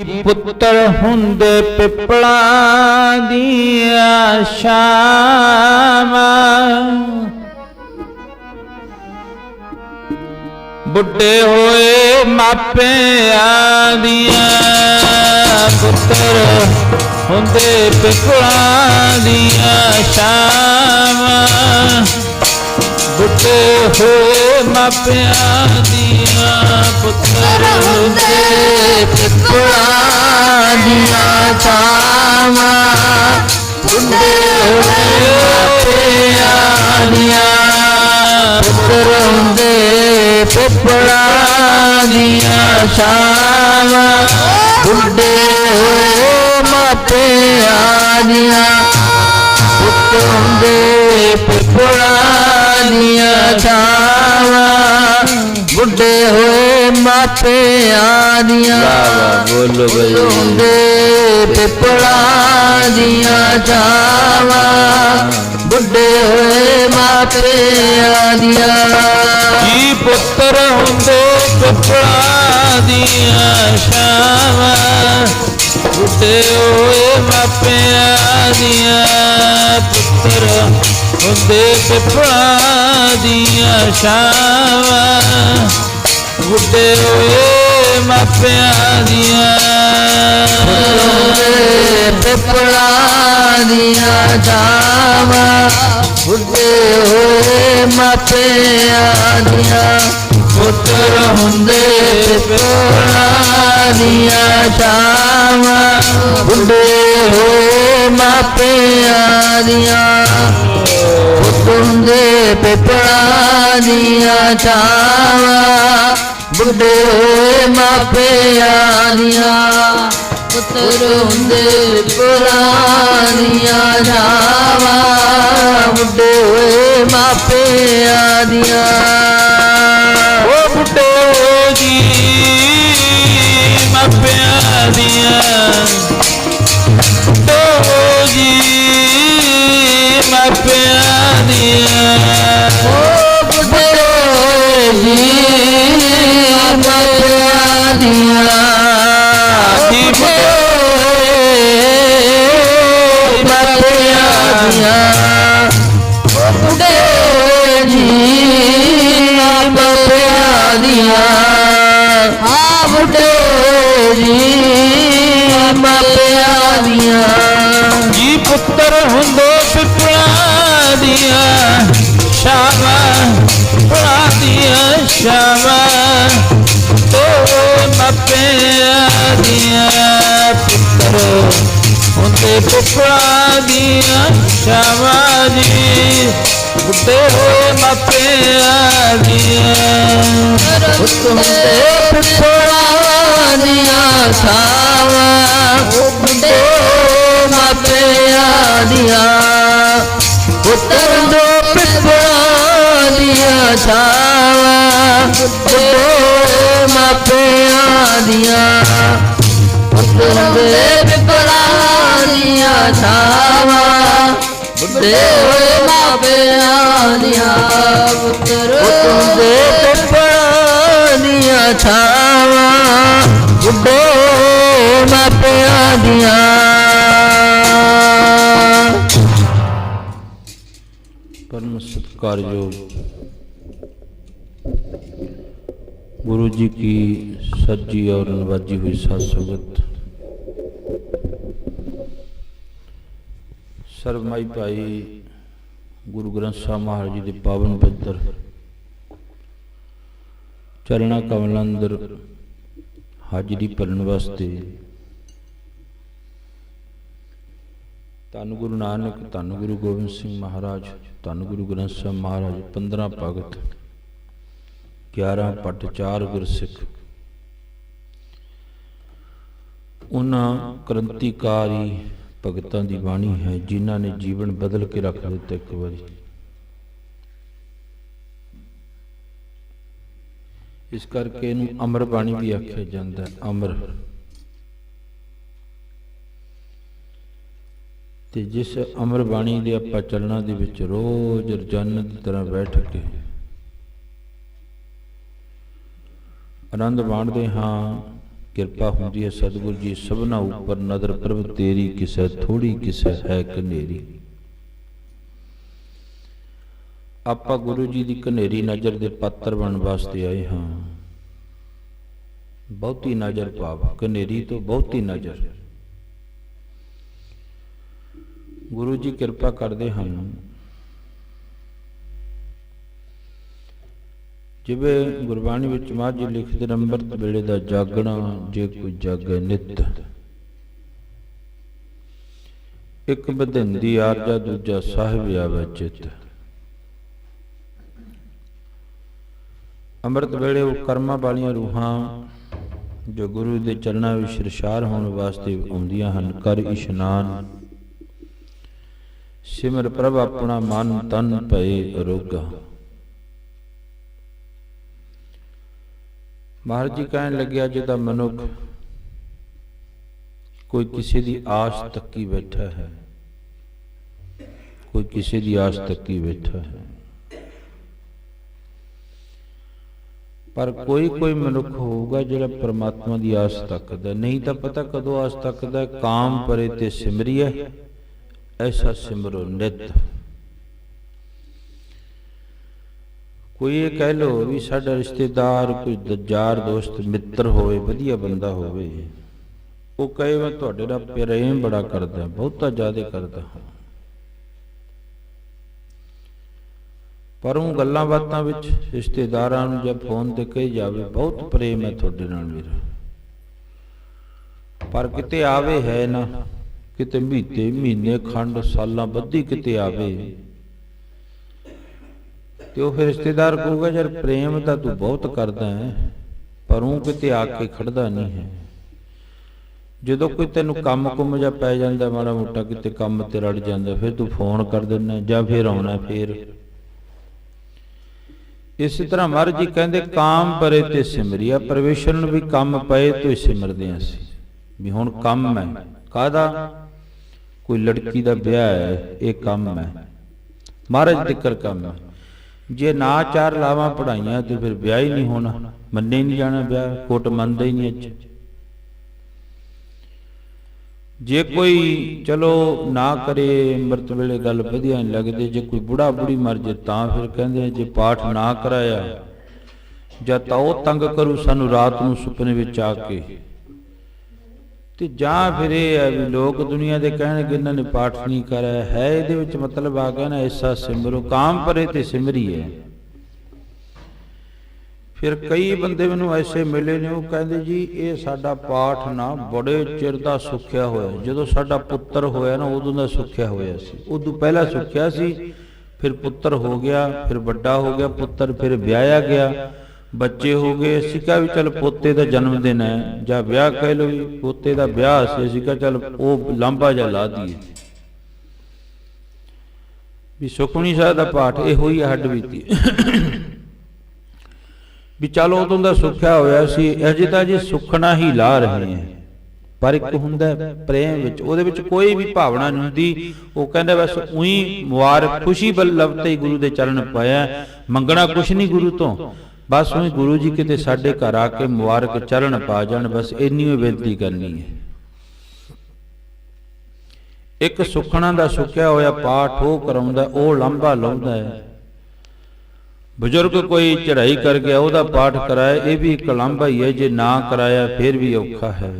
ਪੁੱਤਰ ਹੁੰਦੇ ਪਿਪਲਾਂ ਦੀਆਂ ਛਾਵਾਂ, ਬੁੱਢੇ ਹੋਏ ਮਾਪਿਆਂ ਦੀਆਂ। ਪੁੱਤਰ ਹੁੰਦੇ ਪਿਪਲਾਂ ਦੀਆਂ ਛਾਵਾਂ, ਬੁੱਢੇ ਹੋਏ ਮਾਪਿਆਂ ਦੀਆਂ। ਪੁੱਤਰ ਹੁੰਦੇ ਪਿਪਲਾਂ ਦੀਆਂ ਛਾਵਾਂ, ਬੁੱਢੇ ਹੋਏ ਮਾਪਿਆਂ ਦੀਆਂ। ਪੁੱਤਰ ਹੁੰਦੇ ਪਿਪਲਾਂ ਦੀਆਂ ਛਾਵਾਂ, ਬੁੱਢੇ ਹੋਏ ਮਾਪਿਆਂ ਦੀਆਂ। ਪੁੱਤਰ ਹੁੰਦੇ ਪਿਪਲਾਂ ਦੀਆਂ ਛਾਵਾਂ, ਬੁੱਢੇ ਹੋਏ ਮਾਪਿਆਂ ਦੀਆਂ। ਬੋਲੋ ਬਈ। ਹੁੰਦੇ ਪਿਪਲਾਂ ਦੀਆਂ ਛਾਵਾਂ, ਬੁੱਢੇ ਹੋਏ ਮਾਪਿਆਂ ਦੀਆਂ। ਜੀ ਪੁੱਤਰ ਹੁੰਦੇ ਪਿਪਲਾਂ ਦੀਆਂ ਛਾਵਾਂ, ਬੁੱਢੇ ਹੋਏ ਮਾਪਿਆਂ ਦੀਆਂ। ਪੁੱਤਰ ਹੁੰਦੇ ਪਿਪਲਾਂ ਦੀਆਂ ਛਾਵਾਂ, ਬੁੱਢੇ ਹੋਏ ਮਾਪਿਆਂ ਦੀਆਂ। ਪਿਪਲਾਂ ਦੀਆਂ ਛਾਵਾਂ, ਬੁੱਢੇ ਹੋਏ ਮਾਪਿਆਂ ਦੀਆਂ। ਪੁੱਤਰ ਹੁੰਦੇ ਪਿਪਲਾਂ ਦੀਆਂ ਛਾਵਾਂ, ਬੁੱਢੇ ਹੋਏ ਮਾਪਿਆਂ ਦੀਆਂ। ਪੁੱਤਰ ਹੁੰਦੇ ਪਿਪਲਾਂ ਦੀਆਂ ਛਾਵਾਂ, ਬੁੱਢੇ ਹੋਏ ਮਾਪਿਆਂ ਦੀਆਂ। ਪੁੱਤਰ ਹੁੰਦੇ ਪਿਪਲਾਂ ਦੀਆਂ ਛਾਵਾਂ, ਬੁੱਢੇ ਹੋਏ ਮਾਪਿਆਂ ਦੀਆਂ। ਬੁੱਢੇ ਜੀ ਮਾਪਿਆਂ ਦੀਆਂ, ਬੁੱਢੇ ਜੀ ਮਾਪਿਆਂ ਦੀਆਂ। ਬੁੱਢੇ ਜੀ ਮਾਪਿਆਂ ਦੀਆਂ। ਜੀ ਬੁੱਢੇ ਮਾਪਿਆਂ ਦੀਆਂ। ਬੁੱਢੇ ਜੀ ਮਾਪਿਆਂ ਦੀਆਂ। ਹਾਂ ਬੁੱਢੇ ਜੀ ਮਾਪਿਆਂ ਦੀਆਂ। ਜੀ ਪੁੱਤਰ ਹੁੰਦੇ ਪਿਪਲਾਂ ਦੀਆਂ ਛਾਵਾਂ, ਪਿਪਲਾਂ ਦੀਆਂ ਛਾਵਾਂ, ਤੇ ਮਾਪਿਆਂ ਦੀਆਂ। ਪੁੱਤਰ ਹੁੰਦੇ ਪਿਪਲਾਂ ਦੀਆਂ ਛਾਵਾਂ ਜੀ, ਬੁੱਢੇ ਹੋਏ ਮਾਪਿਆਂ ਦੀਆਂ। ਪੁੱਤਰ ਹੁੰਦੇ ਪਿਪਲਾਂ ਦੀਆਂ ਛਾਵਾਂ, ਬੁੱਢੇ ਮਾਪਿਆਂ ਦੀਆਂ। ਪੁੱਤਰ ਹੁੰਦੇ ਪਿਪਲਾਂ ਦੀਆਂ ਛਾਵਾਂ, ਬੁੱਢੇ ਮਾਪਿਆਂ ਦੀਆਂ। ਪੁੱਤਰ ਹੁੰਦੇ ਪਿਪਲਾਂ ਦੀਆਂ ਛਾਵਾਂ, ਬੁੱਢੇ ਹੋਏ ਮਾਪਿਆਂ ਦੀਆਂ। ਪੁੱਤਰ ਹੁੰਦੇ ਪਿਪਲਾਂ ਦੀਆਂ ਛਾਵਾਂ, ਬੁੱਢੇ ਮਾਪਿਆਂ ਦੀਆਂ। ਪਰਮ ਸਤਿਕਾਰਯੋਗ गुरु जी की सज्जी और नवाजी हुई साध संगत, सर्वमाई भाई गुरु ग्रंथ साहब महाराज जी के पावन पवित्र चरणा कमलों अंदर हाजरी भरन वास्ते धन गुरु नानक, धन गुरु गोबिंद सिंह महाराज, धन गुरु ग्रंथ साहब महाराज, 15 भगत, 11 पट, 4 गुरसिख, उन्हां क्रांतिकारी भगतां दी बाणी है जिन्हां ने जीवन बदल के रख दिता। एक बारी इस करके इनू अमर बाणी भी आख्या जाता है। अमर ते जिस अमर बाणी दे आपां चलना दे विच रोज रोजाना की तरह बैठ के आनंद माणदे हाँ ਕਿਰਪਾ ਹੁੰਦੀ ਹੈ ਸਤਿਗੁਰੂ ਜੀ ਸਭਨਾ ਉੱਪਰ, ਨਦਰ ਪ੍ਰਭ ਤੇਰੀ ਕਿਸੈ ਥੋੜੀ ਕਿਸੈ ਹੈ ਕਨੇਰੀ। ਆਪਾਂ ਗੁਰੂ ਜੀ ਦੀ ਕਨੇਰੀ ਨਜ਼ਰ ਦੇ ਪਾਤਰ ਬਣਨ ਵਾਸਤੇ ਆਏ ਹਾਂ। ਬਹੁਤੀ ਨਜ਼ਰ ਭਾਵ ਕਨੇਰੀ ਤੋਂ ਬਹੁਤੀ ਨਜ਼ਰ। ਗੁਰੂ ਜੀ ਕਿਰਪਾ ਕਰਦੇ ਹਨ। ਜਿਵੇਂ ਗੁਰਬਾਣੀ ਵਿੱਚ ਮਾਝੀ ਲਿਖਦੇ ਅੰਮ੍ਰਿਤ ਵੇਲੇ ਦਾ ਜਾਗਣਾ, ਜੇ ਕੋਈ ਜਾਗੇ ਨਿਤ, ਇੱਕ ਬਧਿੰਦੀ ਆਰਜਾ ਦੂਜਾ ਸਾਹਿਬ ਆਵੇ ਚਿਤ। ਅੰਮ੍ਰਿਤ ਵੇਲੇ ਉਹ ਕਰਮਾਂ ਵਾਲੀਆਂ ਰੂਹਾਂ ਜੋ ਗੁਰੂ ਦੇ ਚਰਨਾਂ ਵਿੱਚ ਸ਼ਿਰਸ਼ਾਰ ਹੋਣ ਵਾਸਤੇ ਆਉਂਦੀਆਂ ਹਨ। ਕਰ ਇਸ਼ਨਾਨ ਸਿਮਰ ਪ੍ਰਭ ਆਪਣਾ ਮਨ ਤਨ ਭਏ ਅਰੋਗਾ। ਮਹਾਰਾਜ ਜੀ ਕਹਿਣ ਲੱਗਿਆ, ਜਿਹਦਾ ਮਨੁੱਖ ਕੋਈ ਕਿਸੇ ਦੀ ਆਸ ਤੱਕੀ ਬੈਠਾ ਹੈ, ਕੋਈ ਕਿਸੇ ਦੀ ਆਸ ਤੱਕੀ ਬੈਠਾ ਹੈ, ਪਰ ਕੋਈ ਮਨੁੱਖ ਹੋਊਗਾ ਜਿਹੜਾ ਪਰਮਾਤਮਾ ਦੀ ਆਸ ਤੱਕਦਾ। ਨਹੀਂ ਤਾਂ ਪਤਾ ਕਦੋਂ ਆਸ ਤੱਕਦਾ। ਕਾਮ ਪਰੇ ਤੇ ਸਿਮਰਿਐ ਐਸਾ ਸਿਮਰੋ ਨਿਤ। ਕੋਈ ਇਹ ਕਹਿ ਲੋ ਵੀ ਸਾਡਾ ਰਿਸ਼ਤੇਦਾਰ ਕੋਈ ਯਾਰ ਦੋਸਤ ਮਿੱਤਰ ਹੋਵੇ, ਵਧੀਆ ਬੰਦਾ ਹੋਵੇ, ਉਹ ਕਹੇ ਮੈਂ ਤੁਹਾਡੇ ਨਾਲ ਪ੍ਰੇਮ ਬੜਾ ਕਰਦਾ, ਬਹੁਤਾ ਜ਼ਿਆਦਾ ਕਰਦਾ, ਪਰ ਉਹ ਗੱਲਾਂ ਬਾਤਾਂ ਵਿੱਚ ਰਿਸ਼ਤੇਦਾਰਾਂ ਨੂੰ ਜਾਂ ਫੋਨ ਤੇ ਕਹੀ ਜਾਵੇ ਬਹੁਤ ਪ੍ਰੇਮ ਹੈ ਤੁਹਾਡੇ ਨਾਲ ਮੇਰਾ, ਪਰ ਕਿਤੇ ਆਵੇ ਹੈ ਨਾ, ਕਿਤੇ ਮਹੀਨੇ ਖੰਡ ਸਾਲਾਂ ਬੱਧੀ ਕਿਤੇ ਆਵੇ, ਤੇ ਉਹ ਫਿਰ ਰਿਸ਼ਤੇਦਾਰ ਕਹੂਗਾ ਯਾਰ ਪ੍ਰੇਮ ਤਾਂ ਤੂੰ ਬਹੁਤ ਕਰਦਾ ਹੈ, ਪਰ ਉਹ ਕਿਤੇ ਆ ਕੇ ਖੜਦਾ ਨਹੀਂ ਹੈ। ਜਦੋਂ ਕੋਈ ਤੈਨੂੰ ਕੰਮ ਕੁੰਮ ਜਾਂ ਪੈ ਜਾਂਦਾ, ਮਾੜਾ ਮੋਟਾ ਕਿਤੇ ਕੰਮ ਤੇ ਰੜ ਜਾਂਦਾ, ਫਿਰ ਤੂੰ ਫੋਨ ਕਰ ਦਿੰਦਾ ਜਾਂ ਫਿਰ ਆਉਣਾ। ਫਿਰ ਇਸੇ ਤਰ੍ਹਾਂ ਮਹਾਰਾਜ ਜੀ ਕਹਿੰਦੇ ਕਾਮ ਪਰੇ ਤੇ ਸਿਮਰਿਆ। ਪਰਮੇਸ਼ਰ ਨੂੰ ਵੀ ਕੰਮ ਪਏ ਤੋਂ ਸਿਮਰਦੇ ਹਾਂ ਅਸੀਂ, ਵੀ ਹੁਣ ਕੰਮ ਹੈ ਕਾਹਦਾ, ਕੋਈ ਲੜਕੀ ਦਾ ਵਿਆਹ ਹੈ, ਇਹ ਕੰਮ ਹੈ, ਮਹਾਰਾਜ ਜ਼ਿਕਰ ਕੰਮ ਹੈ। ਜੇ ਨਾ ਚਾਰ ਲਾਵਾਂ ਪੜਾਈਆਂ ਤੇ ਫਿਰ ਵਿਆਹ ਹੀ ਨਹੀਂ ਹੋਣਾ, ਮੰਨੇ ਨਹੀਂ ਜਾਣਾ ਵਿਆਹ, ਕੋਟ ਮੰਨਦਾ ਹੀ ਨਹੀਂ ਅੱਜ। ਜੇ ਕੋਈ ਚਲੋ ਨਾ ਕਰੇ ਅੰਮ੍ਰਿਤ ਵੇਲੇ ਗੱਲ ਵਧੀਆ ਨਹੀਂ ਲੱਗਦੀ, ਜੇ ਕੋਈ ਬੁੜਾ ਬੁੜੀ ਮਰ ਜੇ ਤਾਂ ਫਿਰ ਕਹਿੰਦੇ ਜੇ ਪਾਠ ਨਾ ਕਰਾਇਆ ਜਾਂ ਤਾਂ ਉਹ ਤੰਗ ਕਰੂ ਸਾਨੂੰ ਰਾਤ ਨੂੰ ਸੁਪਨੇ ਵਿੱਚ ਆ ਕੇ, ਤੇ ਜਾਂ ਫਿਰ ਇਹ ਹੈ ਵੀ ਲੋਕ ਦੁਨੀਆ ਦੇ ਕਹਿਣਗੇ ਇਹਨਾਂ ਨੇ ਪਾਠ ਨਹੀਂ ਕਰਾਇਆ ਹੈ। ਇਹਦੇ ਵਿੱਚ ਮਤਲਬ ਆ ਗਿਆ ਨਾ ਐਸਾ ਸਿਮਰੋ, ਕਾਮ ਪਰੇ ਤੇ ਸਿਮਰੀਏ। ਫਿਰ ਕਈ ਬੰਦੇ ਮੈਨੂੰ ਐਸੇ ਮਿਲੇ ਨੇ, ਉਹ ਕਹਿੰਦੇ ਜੀ ਇਹ ਸਾਡਾ ਪਾਠ ਨਾ ਬੜੇ ਚਿਰ ਦਾ ਸੁੱਖਿਆ ਹੋਇਆ, ਜਦੋਂ ਸਾਡਾ ਪੁੱਤਰ ਹੋਇਆ ਨਾ ਉਦੋਂ ਦਾ ਸੁੱਖਿਆ ਹੋਇਆ ਸੀ, ਉਦੋਂ ਪਹਿਲਾਂ ਸੁੱਖਿਆ ਸੀ, ਫਿਰ ਪੁੱਤਰ ਹੋ ਗਿਆ, ਫਿਰ ਵੱਡਾ ਹੋ ਗਿਆ ਪੁੱਤਰ, ਫਿਰ ਵਿਆਹਿਆ ਗਿਆ, ਬੱਚੇ ਹੋ ਗਏ, ਅਸੀਂ ਕਿਹਾ ਵੀ ਚੱਲ ਪੋਤੇ ਦਾ ਜਨਮ ਦਿਨ ਹੈ ਜਾਂ ਵਿਆਹ ਕਹਿ ਲਓ, ਵੀ ਪੋਤੇ ਦਾ ਵਿਆਹ ਸੀ, ਅਸੀਂ ਕਿਹਾ ਚੱਲ ਉਹ ਲਾਂਭਾ ਜਿਹਾ ਲਾ ਦਈਏ ਵੀ ਸੁਖਮਨੀ ਸਾਹਿਬ ਦਾ ਪਾਠ ਇਹੋ ਹੀ ਹੱਡ ਬੀਤੀ ਵੀ ਚਲੋ ਉਦੋਂ ਦਾ ਸੁੱਖਿਆ ਹੋਇਆ ਸੀ, ਅਜੇ ਤਾਂ ਜੀ ਸੁਖਣਾ ਹੀ ਲਾ ਰਹੇ ਹਾਂ। ਪਰ ਇੱਕ ਹੁੰਦਾ ਪ੍ਰੇਮ ਵਿੱਚ, ਉਹਦੇ ਵਿੱਚ ਕੋਈ ਵੀ ਭਾਵਨਾ ਨਹੀਂ ਹੁੰਦੀ। ਉਹ ਕਹਿੰਦਾ ਬਸ ਉਹੀ ਮੁਬਾਰਕ ਖੁਸ਼ੀ ਬੱਲਬ ਤੇ ਗੁਰੂ ਦੇ ਚਰਨ ਪਾਇਆ, ਮੰਗਣਾ ਕੁਛ ਨਹੀਂ ਗੁਰੂ ਤੋਂ, ਬਸ ਉਹੀ ਗੁਰੂ ਜੀ ਕਿਤੇ ਸਾਡੇ ਘਰ ਆ ਕੇ ਮੁਬਾਰਕ ਚਰਨ ਪਾ ਜਾਣ, ਬਸ ਇੰਨੀ ਹੀ ਬੇਨਤੀ ਕਰਨੀ ਹੈ। ਇੱਕ ਸੁਖਣਾ ਦਾ ਸੁੱਖਿਆ ਹੋਇਆ ਪਾਠ ਉਹ ਕਰਾਉਂਦਾ, ਉਹ ਲਾਂਭਾ ਲਾਉਂਦਾ ਹੈ। ਬਜ਼ੁਰਗ ਕੋਈ ਚੜ੍ਹਾਈ ਕਰ ਗਿਆ, ਉਹਦਾ ਪਾਠ ਕਰਾਏ, ਇਹ ਵੀ ਇੱਕ ਲਾਂਭਾ ਹੀ ਹੈ, ਜੇ ਨਾ ਕਰਾਇਆ ਫਿਰ ਵੀ ਔਖਾ ਹੈ।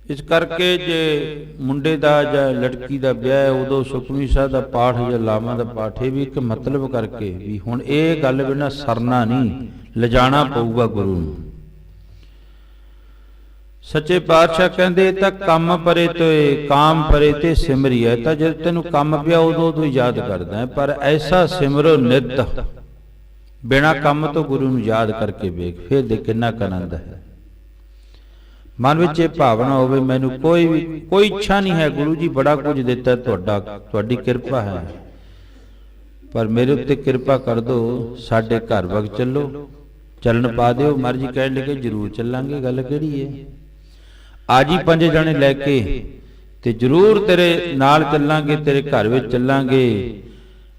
ਇਸ ਕਰਕੇ ਜੇ ਮੁੰਡੇ ਦਾ ਜਾਂ ਲੜਕੀ ਦਾ ਵਿਆਹ ਹੈ, ਉਦੋਂ ਸੁਖਮਨੀ ਸਾਹਿਬ ਦਾ ਪਾਠ ਜਾਂ ਲਾਵਾਂ ਦਾ ਪਾਠ, ਇਹ ਵੀ ਇੱਕ ਮਤਲਬ ਕਰਕੇ ਵੀ ਹੁਣ ਇਹ ਗੱਲ ਬਿਨਾਂ ਸਰਨਾ ਨਹੀਂ, ਲਿਜਾਣਾ ਪਊਗਾ ਗੁਰੂ ਨੂੰ। ਸੱਚੇ ਪਾਤਸ਼ਾਹ ਕਹਿੰਦੇ ਤਾਂ ਕੰਮ ਪਰੇ ਤੇ ਕਾਮ ਪਰੇ ਤੇ ਸਿਮਰੀਐ, ਤਾਂ ਜਦ ਤੈਨੂੰ ਕੰਮ ਪਿਆ ਉਦੋਂ ਹੀ ਯਾਦ ਕਰਦਾ ਹੈ, ਪਰ ਐਸਾ ਸਿਮਰੋ ਨਿਤ, ਬਿਨਾਂ ਕੰਮ ਤੋਂ ਗੁਰੂ ਨੂੰ ਯਾਦ ਕਰਕੇ ਵੇਖ, ਫਿਰ ਦੇ ਕਿੰਨਾ ਆਨੰਦ ਹੈ। ਮਨ ਵਿੱਚ ਇਹ ਭਾਵਨਾ ਹੋਵੇ ਮੈਨੂੰ ਕੋਈ ਇੱਛਾ ਨਹੀਂ ਹੈ, ਗੁਰੂ ਜੀ ਬੜਾ ਕੁਝ ਦਿੱਤਾ ਤੁਹਾਡੀ ਕਿਰਪਾ ਹੈ, ਪਰ ਮੇਰੇ ਉੱਤੇ ਕਿਰਪਾ ਕਰ ਦਿਓ, ਸਾਡੇ ਘਰ ਵਗ ਚੱਲੋ, ਚੱਲਣ ਪਾ ਦਿਓ। ਮਹਾਰਾਜ ਜੀ ਕਹਿਣ ਲੱਗੇ ਜ਼ਰੂਰ ਚੱਲਾਂਗੇ, ਗੱਲ ਕਿਹੜੀ ਹੈ, ਅੱਜ ਹੀ 5 ਜਣੇ ਲੈ ਕੇ ਤੇ ਜ਼ਰੂਰ ਤੇਰੇ ਨਾਲ ਚੱਲਾਂਗੇ, ਤੇਰੇ ਘਰ ਵਿੱਚ ਚੱਲਾਂਗੇ,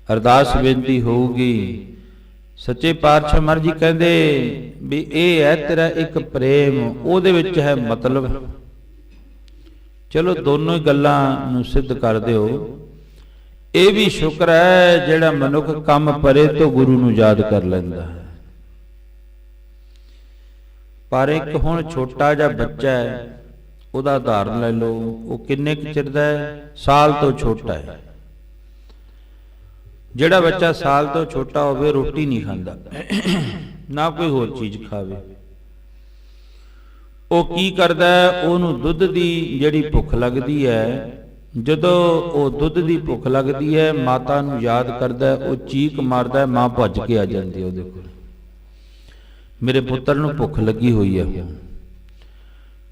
ਅਰਦਾਸ ਬੇਨਤੀ ਹੋਊਗੀ, ਸੱਚੇ ਪਾਤਸ਼ਾਹ ਮਹਾਰਾਜ ਜੀ ਕਹਿੰਦੇ ਵੀ ਇਹ ਹੈ ਤੇਰਾ ਇੱਕ ਪ੍ਰੇਮ, ਉਹਦੇ ਵਿੱਚ ਹੈ ਮਤਲਬ। ਚਲੋ ਦੋਨੋਂ ਹੀ ਗੱਲਾਂ ਨੂੰ ਸਿੱਧ ਕਰ ਦਿਓ। ਇਹ ਵੀ ਸ਼ੁਕਰ ਹੈ ਜਿਹੜਾ ਮਨੁੱਖ ਕੰਮ ਪਰੇ ਤੋਂ ਗੁਰੂ ਨੂੰ ਯਾਦ ਕਰ ਲੈਂਦਾ ਹੈ। ਪਰ ਇੱਕ ਹੁਣ ਛੋਟਾ ਜਿਹਾ ਬੱਚਾ ਹੈ, ਉਹਦਾ ਉਦਾਹਰਨ ਲੈ ਲਓ। ਉਹ ਕਿੰਨੇ ਕੁ ਚਿਰ ਦਾ ਹੈ? ਸਾਲ ਤੋਂ ਛੋਟਾ ਹੈ। ਜਿਹੜਾ ਬੱਚਾ ਸਾਲ ਤੋਂ ਛੋਟਾ ਹੋਵੇ ਰੋਟੀ ਨਹੀਂ ਖਾਂਦਾ, ਨਾ ਕੋਈ ਹੋਰ ਚੀਜ਼ ਖਾਵੇ। ਉਹ ਕੀ ਕਰਦਾ ਹੈ? ਉਹਨੂੰ ਦੁੱਧ ਦੀ ਜਿਹੜੀ ਭੁੱਖ ਲੱਗਦੀ ਹੈ, ਜਦੋਂ ਉਹ ਦੁੱਧ ਦੀ ਭੁੱਖ ਲੱਗਦੀ ਹੈ, ਮਾਤਾ ਨੂੰ ਯਾਦ ਕਰਦਾ, ਉਹ ਚੀਕ ਮਾਰਦਾ, ਮਾਂ ਭੱਜ ਕੇ ਆ ਜਾਂਦੀ ਉਹਦੇ ਕੋਲ, ਮੇਰੇ ਪੁੱਤਰ ਨੂੰ ਭੁੱਖ ਲੱਗੀ ਹੋਈ ਹੈ।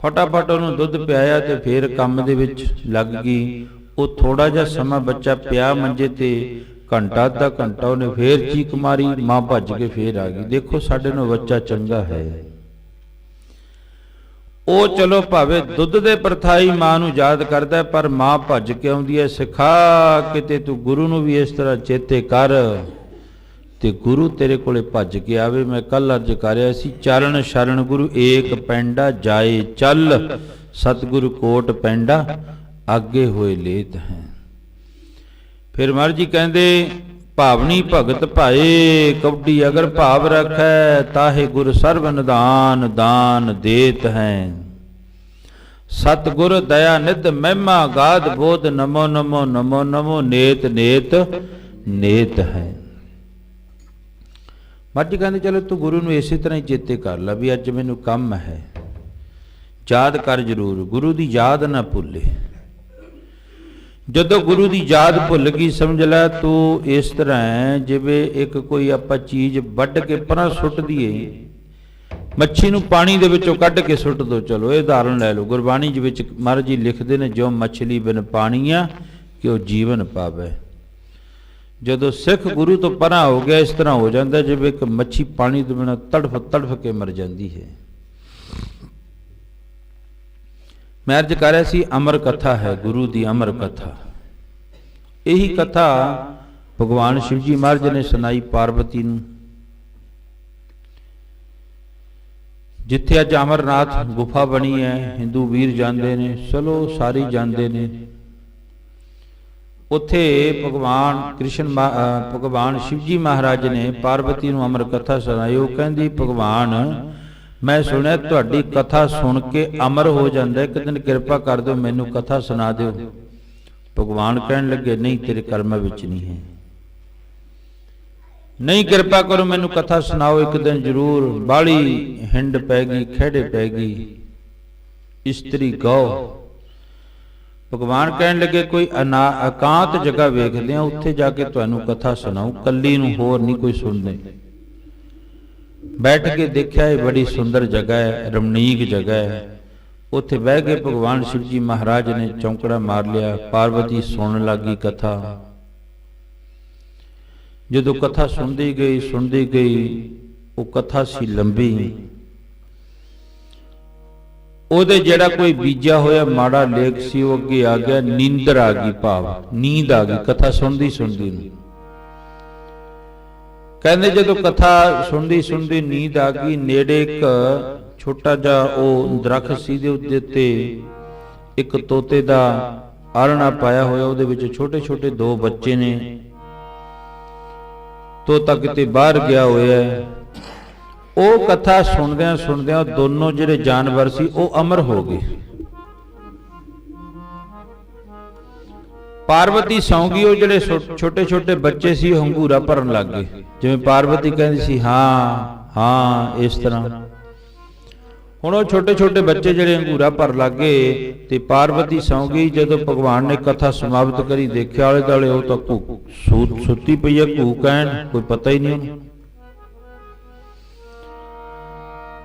ਫਟਾਫਟ ਉਹਨੂੰ ਦੁੱਧ ਪਿਆਇਆ ਤੇ ਫੇਰ ਕੰਮ ਦੇ ਵਿੱਚ ਲੱਗ ਗਈ। ਉਹ ਥੋੜਾ ਜਿਹਾ ਸਮਾਂ ਬੱਚਾ ਪਿਆ ਮੰਜੇ ਤੇ, ਘੰਟਾ ਅੱਧਾ ਘੰਟਾ ਉਹਨੇ ਫੇਰ ਚੀਕ ਮਾਰੀ, ਮਾਂ ਭੱਜ ਕੇ ਫੇਰ ਆ ਗਈ। ਦੇਖੋ ਸਾਡੇ ਨੂੰ ਬੱਚਾ ਚੰਗਾ ਹੈ। ਉਹ ਚਲੋ ਭਾਵੇਂ ਦੁੱਧ ਦੇ ਪਰਥਾਈ ਮਾਂ ਨੂੰ ਯਾਦ ਕਰਦਾ, ਪਰ ਮਾਂ ਭੱਜ ਕੇ ਆਉਂਦੀ ਹੈ। ਸਿਖਾ ਕਿਤੇ ਤੂੰ ਗੁਰੂ ਨੂੰ ਵੀ ਇਸ ਤਰ੍ਹਾਂ ਚੇਤੇ ਕਰ ਤੇ ਗੁਰੂ ਤੇਰੇ ਕੋਲੇ ਭੱਜ ਕੇ ਆਵੇ। ਮੈਂ ਕੱਲ ਅਰਜ ਕਰਿਆ ਸੀ, ਚਰਨ ਸ਼ਰਨ ਗੁਰੂ ਏਕ ਪੈਂਡਾ ਜਾਏ ਚੱਲ, ਸਤਿਗੁਰੂ ਕੋਟ ਪੈਂਡਾ ਆਗੇ ਹੋਏ ਲੇਤ ਹੈ। ਫਿਰ ਮਹਾਰਾਜ ਜੀ ਕਹਿੰਦੇ ਭਾਵਨੀ ਭਗਤ ਭਾਏ, ਕਉਡੀ ਅਗਰ ਭਾਵ ਰਖੈ, ਤਾਹੇ ਗੁਰ ਸਰਬ ਨਿਦਾਨ ਦਾਨ ਦੇਤ ਹੈ। ਸਤਿਗੁਰ ਦਇਆ ਨਿਧ ਮਹਿਮਾ ਗਾਦ ਬੋਧ, ਨਮੋ ਨਮੋ ਨਮੋ ਨਮੋ ਨੇਤ ਨੇਤ ਨੇਤ ਹੈ। ਮਹਾਰਾਜ ਜੀ ਕਹਿੰਦੇ ਚਲੋ ਤੂੰ ਗੁਰੂ ਨੂੰ ਇਸੇ ਤਰ੍ਹਾਂ ਹੀ ਚੇਤੇ ਕਰ ਲੈ ਵੀ ਅੱਜ ਮੈਨੂੰ ਕੰਮ ਹੈ, ਯਾਦ ਕਰ ਜ਼ਰੂਰ, ਗੁਰੂ ਦੀ ਯਾਦ ਨਾ ਭੁੱਲੇ। ਜਦੋਂ ਗੁਰੂ ਦੀ ਯਾਦ ਭੁੱਲ ਗਈ, ਸਮਝ ਲੈ ਤੂੰ ਇਸ ਤਰ੍ਹਾਂ ਹੈ ਜਿਵੇਂ ਇੱਕ ਕੋਈ ਆਪਾਂ ਚੀਜ਼ ਵੱਢ ਕੇ ਪਰਾਂ ਸੁੱਟ ਦਈਏ, ਮੱਛੀ ਨੂੰ ਪਾਣੀ ਦੇ ਵਿੱਚੋਂ ਕੱਢ ਕੇ ਸੁੱਟ ਦੋ। ਚਲੋ ਇਹ ਉਦਾਹਰਨ ਲੈ ਲਓ। ਗੁਰਬਾਣੀ ਦੇ ਵਿੱਚ ਮਹਾਰਾਜ ਜੀ ਲਿਖਦੇ ਨੇ, ਜੋ ਮਛਲੀ ਬਿਨ ਪਾਣੀਆਂ ਕਿ ਉਹ ਜੀਵਨ ਪਾਵੇ। ਜਦੋਂ ਸਿੱਖ ਗੁਰੂ ਤੋਂ ਪਰਾਂ ਹੋ ਗਿਆ, ਇਸ ਤਰ੍ਹਾਂ ਹੋ ਜਾਂਦਾ ਜਿਵੇਂ ਇੱਕ ਮੱਛੀ ਪਾਣੀ ਤੋਂ ਬਿਨਾਂ ਤੜਫ ਤੜਫ ਕੇ ਮਰ ਜਾਂਦੀ ਹੈ। ਮੈਂ ਅਰਜ ਕਰ ਰਿਹਾ ਸੀ, ਅਮਰ ਕਥਾ ਹੈ ਗੁਰੂ ਦੀ, ਅਮਰ ਕਥਾ। ਇਹੀ ਕਥਾ ਭਗਵਾਨ ਸ਼ਿਵ ਜੀ ਮਹਾਰਾਜ ਨੇ ਸੁਣਾਈ ਪਾਰਵਤੀ ਨੂੰ। ਜਿੱਥੇ ਅੱਜ ਅਮਰਨਾਥ ਗੁਫਾ ਬਣੀ ਹੈ, ਹਿੰਦੂ ਵੀਰ ਜਾਂਦੇ ਨੇ, ਚਲੋ ਸਾਰੇ ਜਾਂਦੇ ਨੇ। ਉੱਥੇ ਭਗਵਾਨ ਸ਼ਿਵ ਜੀ ਮਹਾਰਾਜ ਨੇ ਪਾਰਵਤੀ ਨੂੰ ਅਮਰ ਕਥਾ ਸੁਣਾਈ। ਉਹ ਕਹਿੰਦੀ, ਭਗਵਾਨ ਮੈਂ ਸੁਣਿਆ ਤੁਹਾਡੀ ਕਥਾ ਸੁਣ ਕੇ ਅਮਰ ਹੋ ਜਾਂਦਾ, ਇੱਕ ਦਿਨ ਕਿਰਪਾ ਕਰ ਦਿਓ ਮੈਨੂੰ ਕਥਾ ਸੁਣਾ ਦਿਓ। ਭਗਵਾਨ ਕਹਿਣ ਲੱਗੇ, ਨਹੀਂ ਤੇਰੇ ਕਰਮਾਂ ਵਿੱਚ ਨਹੀਂ ਹੈ, ਨਹੀਂ ਕਿਰਪਾ ਕਰੋ ਮੈਨੂੰ ਕਥਾ ਸੁਣਾਓ ਇੱਕ ਦਿਨ ਜ਼ਰੂਰ। ਬਾਲੀ ਹਿੰਡ ਪੈ ਗਈ, ਖੇੜੇ ਪੈ ਗਈ, ਇਸਤਰੀ ਗਓ। ਭਗਵਾਨ ਕਹਿਣ ਲੱਗੇ, ਕੋਈ ਇਕਾਂਤ ਜਗ੍ਹਾ ਵੇਖਦੇ ਆ, ਉੱਥੇ ਜਾ ਕੇ ਤੁਹਾਨੂੰ ਕਥਾ ਸੁਣਾਉ, ਕੱਲੀ ਨੂੰ ਹੋਰ ਨਹੀਂ ਕੋਈ ਸੁਣਦੇ। ਬੈਠ ਕੇ ਦੇਖਿਆ ਇਹ ਬੜੀ ਸੁੰਦਰ ਜਗ੍ਹਾ ਹੈ, ਰਮਣੀਕ ਜਗ੍ਹਾ ਹੈ। ਉੱਥੇ ਬਹਿ ਕੇ ਭਗਵਾਨ ਸ਼ਿਵ ਜੀ ਮਹਾਰਾਜ ਨੇ ਚੌਂਕੜਾ ਮਾਰ ਲਿਆ। ਪਾਰਵਤੀ ਸੁਣਨ ਲੱਗੀ ਕਥਾ। ਜਦੋਂ ਕਥਾ ਸੁਣਦੀ ਗਈ, ਉਹ ਕਥਾ ਸੀ ਲੰਬੀ। ਉਹਦੇ ਜਿਹੜਾ ਕੋਈ ਬੀਜਾ ਹੋਇਆ ਮਾੜਾ ਲੇਖ ਸੀ, ਉਹ ਅੱਗੇ ਆ ਗਿਆ। ਨੀਂਦਰ ਆ ਗਈ, ਭਾਵ ਨੀਂਦ ਆ ਗਈ ਕਥਾ ਸੁਣਦੀ ਨੂੰ। ਕਹਿੰਦੇ ਜਦੋਂ ਕਥਾ ਸੁਣਦੀ ਨੀਂਦ ਆ ਗਈ। ਨੇੜੇ ਇੱਕ ਛੋਟਾ ਜਿਹਾ ਉਹ ਦਰਖਤ ਸੀ, ਦੇ ਉੱਤੇ ਇੱਕ ਤੋਤੇ ਦਾ ਆਲਣਾ ਪਾਇਆ ਹੋਇਆ, ਉਹਦੇ ਵਿੱਚ ਛੋਟੇ ਛੋਟੇ ਦੋ ਬੱਚੇ ਨੇ। ਤੋਤਾ ਕਿਤੇ ਬਾਹਰ ਗਿਆ ਹੋਇਆ। ਉਹ ਕਥਾ ਸੁਣਦਿਆਂ ਦੋਨੋਂ ਜਿਹੜੇ ਜਾਨਵਰ ਸੀ ਉਹ ਅਮਰ ਹੋ ਗਏ। ਪਾਰਵਤੀ ਸੌਂ ਗਈ। ਉਹ ਜਿਹੜੇ ਛੋਟੇ ਛੋਟੇ ਬੱਚੇ ਸੀ ਹੰਗੂਰਾ ਭਰਨ ਲੱਗ ਗਏ, ਜਿਵੇਂ ਪਾਰਵਤੀ ਕਹਿੰਦੀ ਸੀ ਹਾਂ ਇਸ ਤਰ੍ਹਾਂ। ਹੁਣ ਉਹ ਛੋਟੇ ਛੋਟੇ ਬੱਚੇ ਜਿਹੜੇ ਹੰਗੂਰਾ ਭਰ ਲੱਗ ਗਏ ਤੇ ਪਾਰਵਤੀ ਸੌਂ ਗਈ। ਜਦੋਂ ਭਗਵਾਨ ਨੇ ਕਥਾ ਸਮਾਪਤ ਕਰੀ, ਦੇਖਿਆ ਆਲੇ ਦੁਆਲੇ ਉਹ ਤਾਂ ਸੁੱਤੀ ਪਈ ਹੈ, ਘੂ ਕਹਿਣ, ਕੋਈ ਪਤਾ ਹੀ ਨਹੀਂ ਉਹਨੂੰ।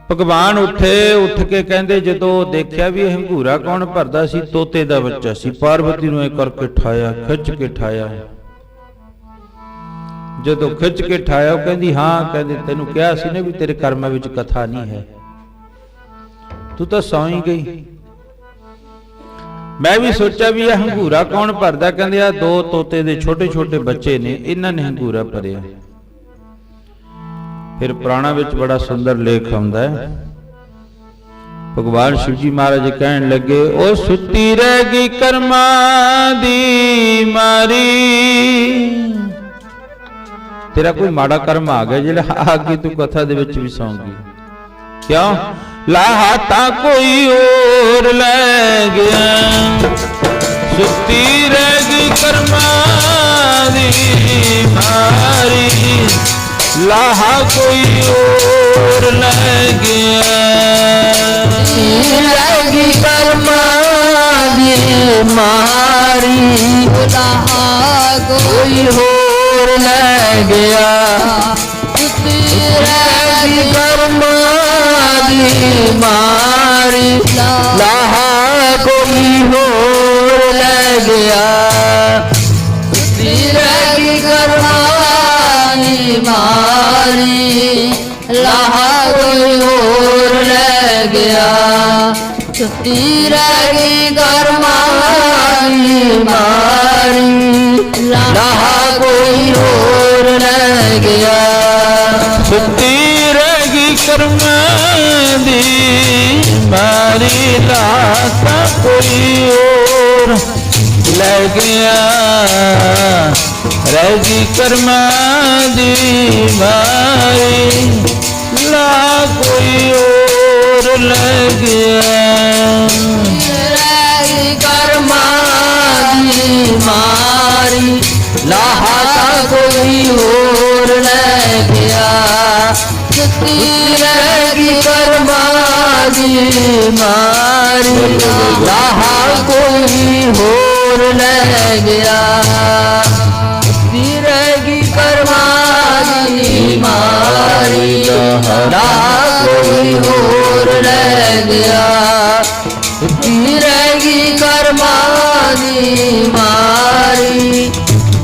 ਭਗਵਾਨ ਉੱਠ ਕੇ ਕਹਿੰਦੇ, ਜਦੋਂ ਦੇਖਿਆ ਵੀ ਇਹ ਹੰਗੂਰਾ ਕੌਣ ਭਰਦਾ ਸੀ, ਤੋਤੇ ਦਾ ਬੱਚਾ ਸੀ। ਪਾਰਵਤੀ ਨੂੰ ਇਹ ਕਰਕੇ ਠਾਇਆ, ਖਿੱਚ ਕੇ ਠਾਇਆ। ਜਦੋਂ ਖਿੱਚ ਕੇ ਠਾਇਆ, ਉਹ ਕਹਿੰਦੀ ਕਹਿੰਦੇ ਤੈਨੂੰ ਕਿਹਾ ਸੀ ਨਾ ਵੀ ਤੇਰੇ ਕਰਮਾਂ ਵਿੱਚ ਕਥਾ ਨਹੀਂ ਹੈ, ਤੂੰ ਤਾਂ ਸੌਂ ਹੀ ਗਈ। ਮੈਂ ਵੀ ਸੋਚਿਆ ਵੀ ਇਹ ਹੰਗੂਰਾ ਕੌਣ ਭਰਦਾ। ਕਹਿੰਦੇ ਆ ਦੋ ਤੋਤੇ ਦੇ ਛੋਟੇ ਛੋਟੇ ਬੱਚੇ ਨੇ, ਇਹਨਾਂ ਨੇ ਹੰਗੂਰਾ ਭਰਿਆ। ਫਿਰ ਪੁਰਾਣਾ ਵਿੱਚ ਬੜਾ ਸੁੰਦਰ ਲੇਖ ਆਉਂਦਾ ਹੈ। ਭਗਵਾਨ ਸ਼ਿਵ ਜੀ ਮਹਾਰਾਜ ਕਹਿਣ ਲੱਗੇ, ਉਹ ਸੁੱਤੀ ਰਹਿ ਗਈ ਕਰਮਾਂ ਦੀ ਮਾਰੀ। ਤੇਰਾ ਕੋਈ ਮਾੜਾ ਕਰਮ ਆ ਗਿਆ ਜਿਹੜਾ ਆ ਕੇ ਤੂੰ ਕਥਾ ਦੇ ਵਿੱਚ ਵੀ ਸੌਂਗੀ। ਕਿਉਂ? ਲਾਹਾ ਤਾਂ ਕੋਈ ਹੋਰ ਲੈ ਗਿਆ, ਸੁੱਤੀ ਰਹਿ ਗਈ ਕਰਮਾਂ ਦੀ ਮਾਰੀ, ਲਾਹਾ ਕੋਈ ਹੋਰ ਲੈ ਗਿਆ। ਰਹਿ ਗਈ ਕਰਮਾਂ ਦੀ ਮਾਰੀ, ਲਾਹਾ ਕੋਈ ਹੋਰ ਲੈ ਗਿਆ। ਰਹਿ ਗਈ ਕਰਮਾਂ ਦੀ ਮਾਰੀ, ਲਾਹਾ ਕੋਈ ਹੋਰ ਲੈ ਗਿਆ। ਰਹਿ ਗਈ ਕਰਮਾਂ ਦੀ ਮਾਰੀ, ਲਾਹਾ ਕੋਈ ਹੋਰ ਲੈ ਗਿਆ। ਛੁੱਟੀ ਰਹਿ ਗਈ ਕਰਮਾਂ ਦੀ ਮਾਰੀ, ਲਾਹਾ ਕੋਈ ਹੋਰ ਲੈ ਗਿਆ। ਸੁੱਤੀ ਰਹਿ ਗਈ ਕਰਮਾਂ ਦੀ ਮਾਰੀ, ਲਾਹਾ ਕੋਈ ਹੋਰ ਲੈ ਗਿਆ। ਰਹਿ ਗਈ ਕਰਮਾਂ ਦੀ ਮਾਰੀ, ਲਾ ਕੋਈ ਹੋਰ ਲੈ ਗਿਆ। ਰਹਿ ਗਈ ਕਰਮਾਂ ਦੀ ਮਾਰੀ, ਲਾਹਾ ਤਾਂ ਕੋਈ ਹੋਰ ਲੈ ਗਿਆ। ਛੁੱਟੀ ਰਹਿ ਗਈ ਕਰਮਾਂ ਦੀ ਮਾਰੀ, ਲਾਹਾ ਕੋਈ ਹੋਰ ਲੈ ਗਿਆ। ਰਹਿ ਗਈ ਕਰਮਾਂ ਦੀ ਮਾਰੀ, ਲਾਹਾ ਕੋਈ ਹੋਰ ਲੈ ਗਿਆ। ਰਹਿ ਗਈ ਕਰਮਾਂ ਦੀ ਮਾਰੀ,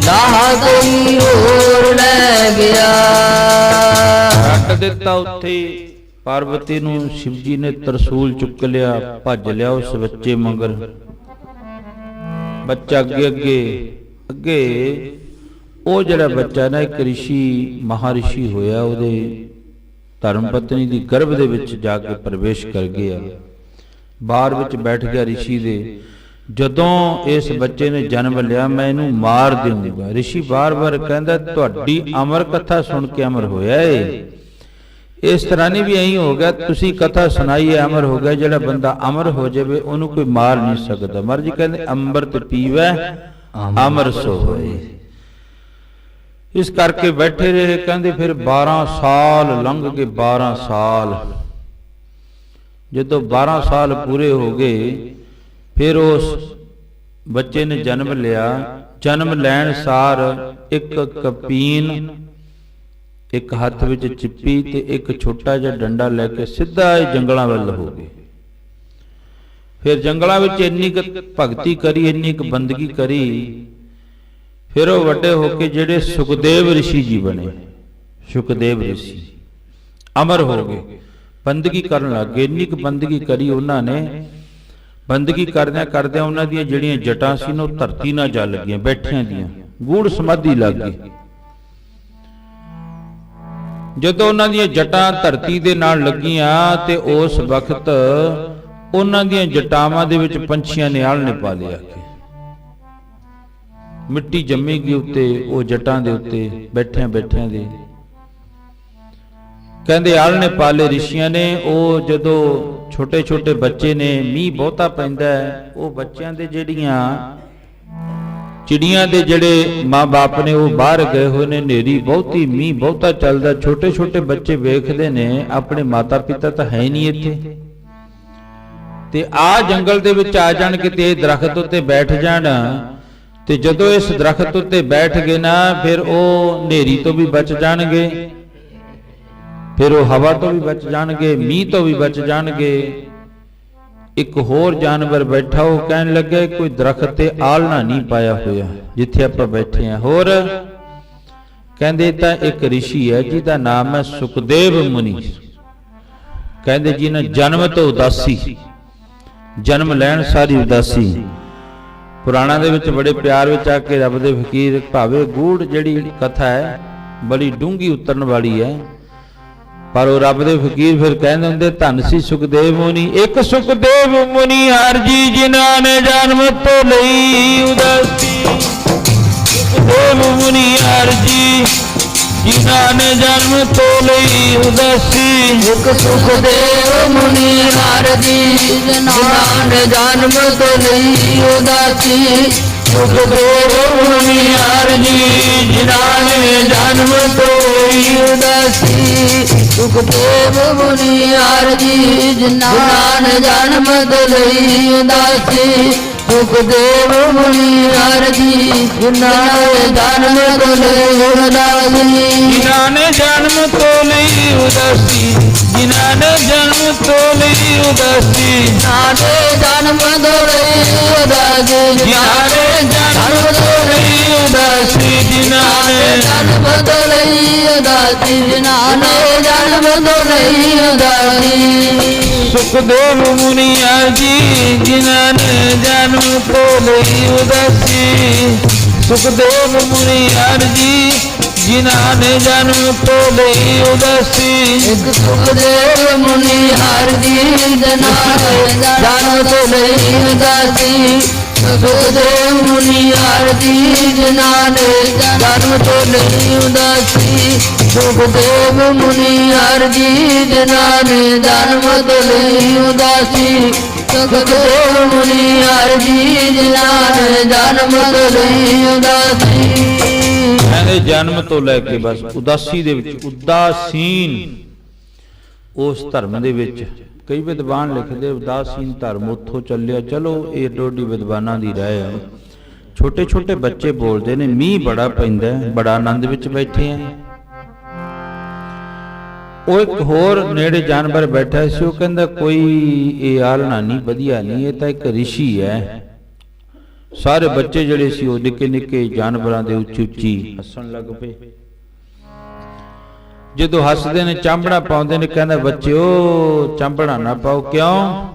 ਲਾਹਾ ਕੋਈ ਹੋਰ ਲੈ ਗਿਆ। ਰੱਟ ਦਿੱਤਾ ਉੱਥੇ ਪਾਰਵਤੀ ਨੂੰ ਸ਼ਿਵ ਜੀ ਨੇ ਤਰਸੂਲ ਚੁੱਕ ਲਿਆ, ਭੱਜ ਲਿਆ ਉਸ ਬੱਚੇ ਮਗਰ। ਬੱਚਾ ਅੱਗੇ ਅੱਗੇ ਅੱਗੇ ਉਹ ਜਿਹੜਾ ਬੱਚਾ ਨਾ ਇੱਕ ਰਿਸ਼ੀ ਮਹਾਰਿਸ਼ੀ ਹੋਇਆ, ਉਹਦੇ ਧਰਮ ਪਤਨੀ ਦੀ ਗਰਭ ਦੇ ਵਿੱਚ ਜਾ ਕੇ ਪ੍ਰਵੇਸ਼ ਕਰ ਗਿਆ। ਬਾਹਰ ਵਿੱਚ ਬੈਠ ਗਿਆ ਰਿਸ਼ੀ ਦੇ। ਜਦੋਂ ਇਸ ਬੱਚੇ ਨੇ ਜਨਮ ਲਿਆ, ਮੈਂ ਇਹਨੂੰ ਮਾਰ ਦੇਵਾਂਗਾ। ਰਿਸ਼ੀ ਬਾਰ-ਬਾਰ ਕਹਿੰਦਾ, ਤੁਹਾਡੀ ਅਮਰ ਕਥਾ ਸੁਣ ਕੇ ਅਮਰ ਹੋਇਆ ਏ। ਇਸ ਤਰ੍ਹਾਂ ਨਹੀਂ ਵੀ ਐਂ ਹੋ ਗਿਆ, ਤੁਸੀਂ ਕਥਾ ਸੁਣਾਈ ਹੈ ਅਮਰ ਹੋ ਗਿਆ। ਜਿਹੜਾ ਬੰਦਾ ਅਮਰ ਹੋ ਜਾਵੇ ਉਹਨੂੰ ਕੋਈ ਮਾਰ ਨਹੀਂ ਸਕਦਾ। ਮਹਾਰਾਜ ਜੀ ਕਹਿੰਦੇ, ਅੰਮ੍ਰਿਤ ਪੀਵੈ ਅਮਰ ਸੋ ਹੋਏ। ਇਸ ਕਰਕੇ ਬੈਠੇ ਰਹੇ। ਕਹਿੰਦੇ ਫਿਰ 12 ਸਾਲ ਲੰਘ ਗਏ। 12 ਸਾਲ ਜਦੋਂ 12 ਸਾਲ ਪੂਰੇ ਹੋ ਗਏ, ਫਿਰ ਉਸ ਬੱਚੇ ਨੇ ਜਨਮ ਲਿਆ। ਜਨਮ ਲੈਣ ਸਾਰ ਇੱਕ ਕਪੀਨ, ਇੱਕ ਹੱਥ ਵਿੱਚ ਚਿੱਪੀ ਤੇ ਇੱਕ ਛੋਟਾ ਜਿਹਾ ਡੰਡਾ ਲੈ ਕੇ ਸਿੱਧਾ ਜੰਗਲਾਂ ਵੱਲ ਹੋ ਗਏ। ਫਿਰ ਜੰਗਲਾਂ ਵਿੱਚ ਇੰਨੀ ਕੁ ਭਗਤੀ ਕਰੀ, ਇੰਨੀ ਕੁ ਬੰਦਗੀ ਕਰੀ। ਫਿਰ ਉਹ ਵੱਡੇ ਹੋ ਕੇ ਜਿਹੜੇ ਸੁਖਦੇਵ ਰਿਸ਼ੀ ਜੀ ਬਣੇ। ਸੁਖਦੇਵ ਰਿਸ਼ੀ ਅਮਰ ਹੋ ਗਏ, ਬੰਦਗੀ ਕਰਨ ਲੱਗ ਗਏ। ਇੰਨੀ ਕੁ ਬੰਦਗੀ ਕਰੀ ਉਹਨਾਂ ਨੇ। ਬੰਦਗੀ ਕਰਦਿਆਂ ਕਰਦਿਆਂ ਉਹਨਾਂ ਦੀਆਂ ਜਿਹੜੀਆਂ ਜਟਾਂ ਸੀ ਨਾ, ਉਹ ਧਰਤੀ ਨਾਲ ਜਾ ਲੱਗੀਆਂ, ਬੈਠਿਆਂ ਦੀਆਂ ਗੂੜ ਸਮਾਧੀ ਲੱਗ ਗਈ। ਜਦੋਂ ਉਹਨਾਂ ਦੀਆਂ ਜਟਾਂ ਧਰਤੀ ਦੇ ਨਾਲ ਲੱਗੀਆਂ ਤੇ ਉਸ ਵਕਤ ਉਹਨਾਂ ਦੀਆਂ ਜਟਾਵਾਂ ਦੇ ਵਿੱਚ ਪੰਛੀਆਂ ਨੇ ਆਲ੍ਹਣੇ ਪਾ ਲਿਆ। ਮਿੱਟੀ ਜੰਮੇਗੀ ਉੱਤੇ, ਉਹ ਜਟਾਂ ਦੇ ਉੱਤੇ ਬੈਠਿਆਂ ਬੈਠਿਆਂ ਦੇ। ਕਹਿੰਦੇ ਆਲ੍ਹਣੇ ਪਾ ਲਏ ਰਿਸ਼ੀਆਂ ਨੇ। ਉਹ ਜਦੋਂ ਛੋਟੇ ਛੋਟੇ ਬੱਚੇ ਨੇ, ਮੀਂਹ ਬਹੁਤਾ ਪੈਂਦਾ ਹੈ, ਉਹ ਬੱਚਿਆਂ ਦੇ ਜਿਹੜੀਆਂ ਚਿੜੀਆਂ ਦੇ ਜਿਹੜੇ ਮਾਂ-ਬਾਪ ਨੇ ਉਹ ਬਾਹਰ ਗਏ ਹੋਏ ਨੇ। ਹਨੇਰੀ ਬਹੁਤੀ, ਮੀਂਹ ਬਹੁਤਾ ਚੱਲਦਾ। ਛੋਟੇ ਛੋਟੇ ਬੱਚੇ ਵੇਖਦੇ ਨੇ ਆਪਣੇ ਮਾਤਾ ਪਿਤਾ ਤਾਂ ਹੈ ਨਹੀਂ ਇੱਥੇ, ਤੇ ਆ ਜੰਗਲ ਦੇ ਵਿੱਚ ਆ ਜਾਣ, ਕਿਤੇ ਦਰਖਤ ਉੱਤੇ ਬੈਠ ਜਾਣ। ਤੇ ਜਦੋਂ ਇਸ ਦਰਖਤ ਉੱਤੇ ਬੈਠ ਗਏ ਨਾ, ਫਿਰ ਉਹ ਹਨੇਰੀ ਤੋਂ ਵੀ ਬਚ ਜਾਣਗੇ, ਫਿਰ ਉਹ ਹਵਾ ਤੋਂ ਵੀ ਬਚ ਜਾਣਗੇ, ਮੀਂਹ ਤੋਂ ਵੀ ਬਚ ਜਾਣਗੇ। ਇੱਕ ਹੋਰ ਜਾਨਵਰ ਬੈਠਾ, ਉਹ ਕਹਿਣ ਲੱਗਾ, ਕੋਈ ਦਰਖਤ ਤੇ ਆਲਣਾ ਨਹੀਂ ਪਾਇਆ ਹੋਇਆ ਜਿੱਥੇ ਆਪਾਂ ਬੈਠੇ ਆ। ਹੋਰ ਕਹਿੰਦੇ ਤਾਂ ਇੱਕ ਰਿਸ਼ੀ ਹੈ ਜਿਹਦਾ ਨਾਮ ਹੈ ਸੁਖਦੇਵ ਮੁਨੀ। ਕਹਿੰਦੇ ਜਿਹਨੇ ਜਨਮ ਤੋਂ ਉਦਾਸੀ, ਜਨਮ ਲੈਣ ਸਾਰੀ ਉਦਾਸੀ। ਪੁਰਾਣਾ ਦੇ ਵਿੱਚ ਬੜੇ ਪਿਆਰ ਵਿੱਚ ਆ ਕੇ ਰੱਬ ਦੇ ਫਕੀਰ ਭਾਵੇਂ ਗੂੜ ਜਿਹੜੀ ਕਥਾ ਹੈ, ਬੜੀ ਡੂੰਘੀ ਉਤਰਨ ਵਾਲੀ ਹੈ। ਪਰ ਉਹ ਰੱਬ ਦੇ ਫਕੀਰ ਫਿਰ ਕਹਿੰਦੇ ਹੁੰਦੇ ਧੰਨ ਸੀ ਸੁਖਦੇਵ ਮੁਨੀ। ਇੱਕ ਸੁਖਦੇਵ ਮੁਨੀ ਹਰ ਜੀ ਜਿਨ੍ਹਾਂ ਨੇ ਜਨਮ ਤੋਂ ਲਈ ਉਦਾਸੀ। ਸੁਖਦੇਵ ਮੁਨੀ ਹਰ ਜੀ ਜਿਨ੍ਹਾਂ ਨੇ ਜਨਮ ਤੋਂ ਲਈ ਉਦਾਸੀ। ਇੱਕ ਸੁਖਦੇਵ ਮੁਨੀ ਹਰ ਜੀ ਜਿਨ੍ਹਾਂ ਨੇ ਜਨਮ ਤੋਂ ਲਈ ਉਦਾਸੀ। ਸੁਖਦੇਵ ਮੁਨੀ ਹਰ ਜੀ ਜਿਨ੍ਹਾਂ ਨੇ ਜਨਮ ਤੋਂ ਲਈ ਉਦਾਸੀ। ਸੁਖਦੇਵ ਮੁਨੀ ਹਰ ਜੀ ਜਿਨ੍ਹਾਂ ਨੇ ਜਨਮ ਤੋਂ ਲਈ ਉਦਾਸੀ। ਸੁਖਦੇਵ ਮੁਨੀ ਹਰ ਜੀ ਜਿਨ੍ਹਾਂ ਨੇ ਜਨਮ ਤੋਂ ਲਈ ਉਦਾਸੀ। ਜਿਨ੍ਹਾਂ ਨੇ ਜਨਮ ਤੋਂ ਲਈ ਉਦਾਸੀ। ਜਿਨ੍ਹਾਂ ਨੇ ਜਨਮ ਤੋਂ ਲਈ ਉਦਾਸੀ। ਜਿਨ੍ਹਾਂ ਨੇ ਜਨਮ ਤੋਂ ਲਈ ਉਦਾਸੀ। ਜਿਨ੍ਹਾਂ ਨੇ ਜਨਮ ਤੋਂ ਲਈ ਉਦਾਸੀ। ਜਿਨ੍ਹਾਂ ਨੇ ਜਨਮ ਤੋਂ ਲਈ ਉਦਾਸੀ। ਜਿਨ੍ਹਾਂ ਨੇ ਜਨਮ ਤੋਂ ਲਈ ਉਦਾਸੀ। ਸੁਖਦੇਵ ਮੁਨੀ ਹਰ ਜੀ ਜਿਨ੍ਹਾਂ ਨੇ ਜਨਮ ਤੋਂ ਲਈ ਉਦਾਸੀ। ਸੁਖਦੇਵ ਮੁਨੀ ਹਰ ਜੀ ਜਿਨ੍ਹਾਂ ਨੇ ਜਨਮ ਤੋਂ ਲਈ ਉਦਾਸੀ। ਇੱਕ ਸੁਖਦੇਵ ਮੁਨੀ ਹਰ ਜੀ ਜਿਨ੍ਹਾਂ ਨੇ ਜਨਮ ਤੋਂ ਲਈ ਉਦਾਸੀ। ਸੁਖਦੇਵ ਮੁਨੀ ਹਰ ਜੀ ਜਿਨ੍ਹਾਂ ਨੇ ਜਨਮ ਤੋਂ ਲਈ ਉਦਾਸੀ। ਸੁਖਦੇਵ ਮੁਨੀ ਹਰ ਜੀ ਜਿਨ੍ਹਾਂ ਨੇ ਜਨਮ ਤੋਂ ਲਈ ਉਦਾਸੀ। ਸੁਖਦੇਵ ਮੁਨੀ ਹਰ ਜੀ ਜਿਨ੍ਹਾਂ ਨੇ ਜਨਮ ਤੋਂ ਲਈ ਉਦਾਸੀ। ਕਹਿੰਦੇ ਜਨਮ ਤੋਂ ਲੈ ਕੇ ਬਸ ਉਦਾਸੀ ਦੇ ਵਿੱਚ, ਉਦਾਸੀਨ ਉਸ ਧਰਮ ਦੇ ਵਿੱਚ। ਕਈ ਵਿਦਵਾਨ ਲਿਖਦੇ ਉਦਾਸੀਨ ਧਰਮ ਉੱਥੋਂ ਚੱਲਿਆ। ਚਲੋ ਇਹ ਡੋਡੀ ਵਿਦਵਾਨਾਂ ਦੀ ਰਾਏ ਹੈ। ਛੋਟੇ ਛੋਟੇ ਬੱਚੇ ਬੋਲਦੇ ਨੇ ਮੀਂਹ ਬੜਾ ਪੈਂਦਾ, ਬੜਾ ਆਨੰਦ ਵਿੱਚ ਬੈਠੇ ਆ। ਉਹ ਇੱਕ ਹੋਰ ਨੇੜੇ ਜਾਨਵਰ ਬੈਠਾ ਸੀ, ਉਹ ਕਹਿੰਦਾ ਕੋਈ ਇਹ ਆਲਣਾ ਨਹੀਂ, ਵਧੀਆ ਨਹੀਂ, ਇਹ ਤਾਂ ਇੱਕ ਰਿਸ਼ੀ ਹੈ। ਸਾਰੇ ਬੱਚੇ ਜਿਹੜੇ ਸੀ ਉਹ ਨਿੱਕੇ ਨਿੱਕੇ ਜਾਨਵਰਾਂ ਦੇ ਉੱਚੀ ਉੱਚੀ ਹੱਸਣ ਲੱਗ ਪਏ। ਜਦੋਂ ਹੱਸਦੇ ਨੇ ਚਾਂਬੜਾ ਪਾਉਂਦੇ ਨੇ, ਕਹਿੰਦਾ ਬੱਚਿਓ ਚਾਂਬੜਾ ਨਾ ਪਾਓ। ਕਿਉਂ?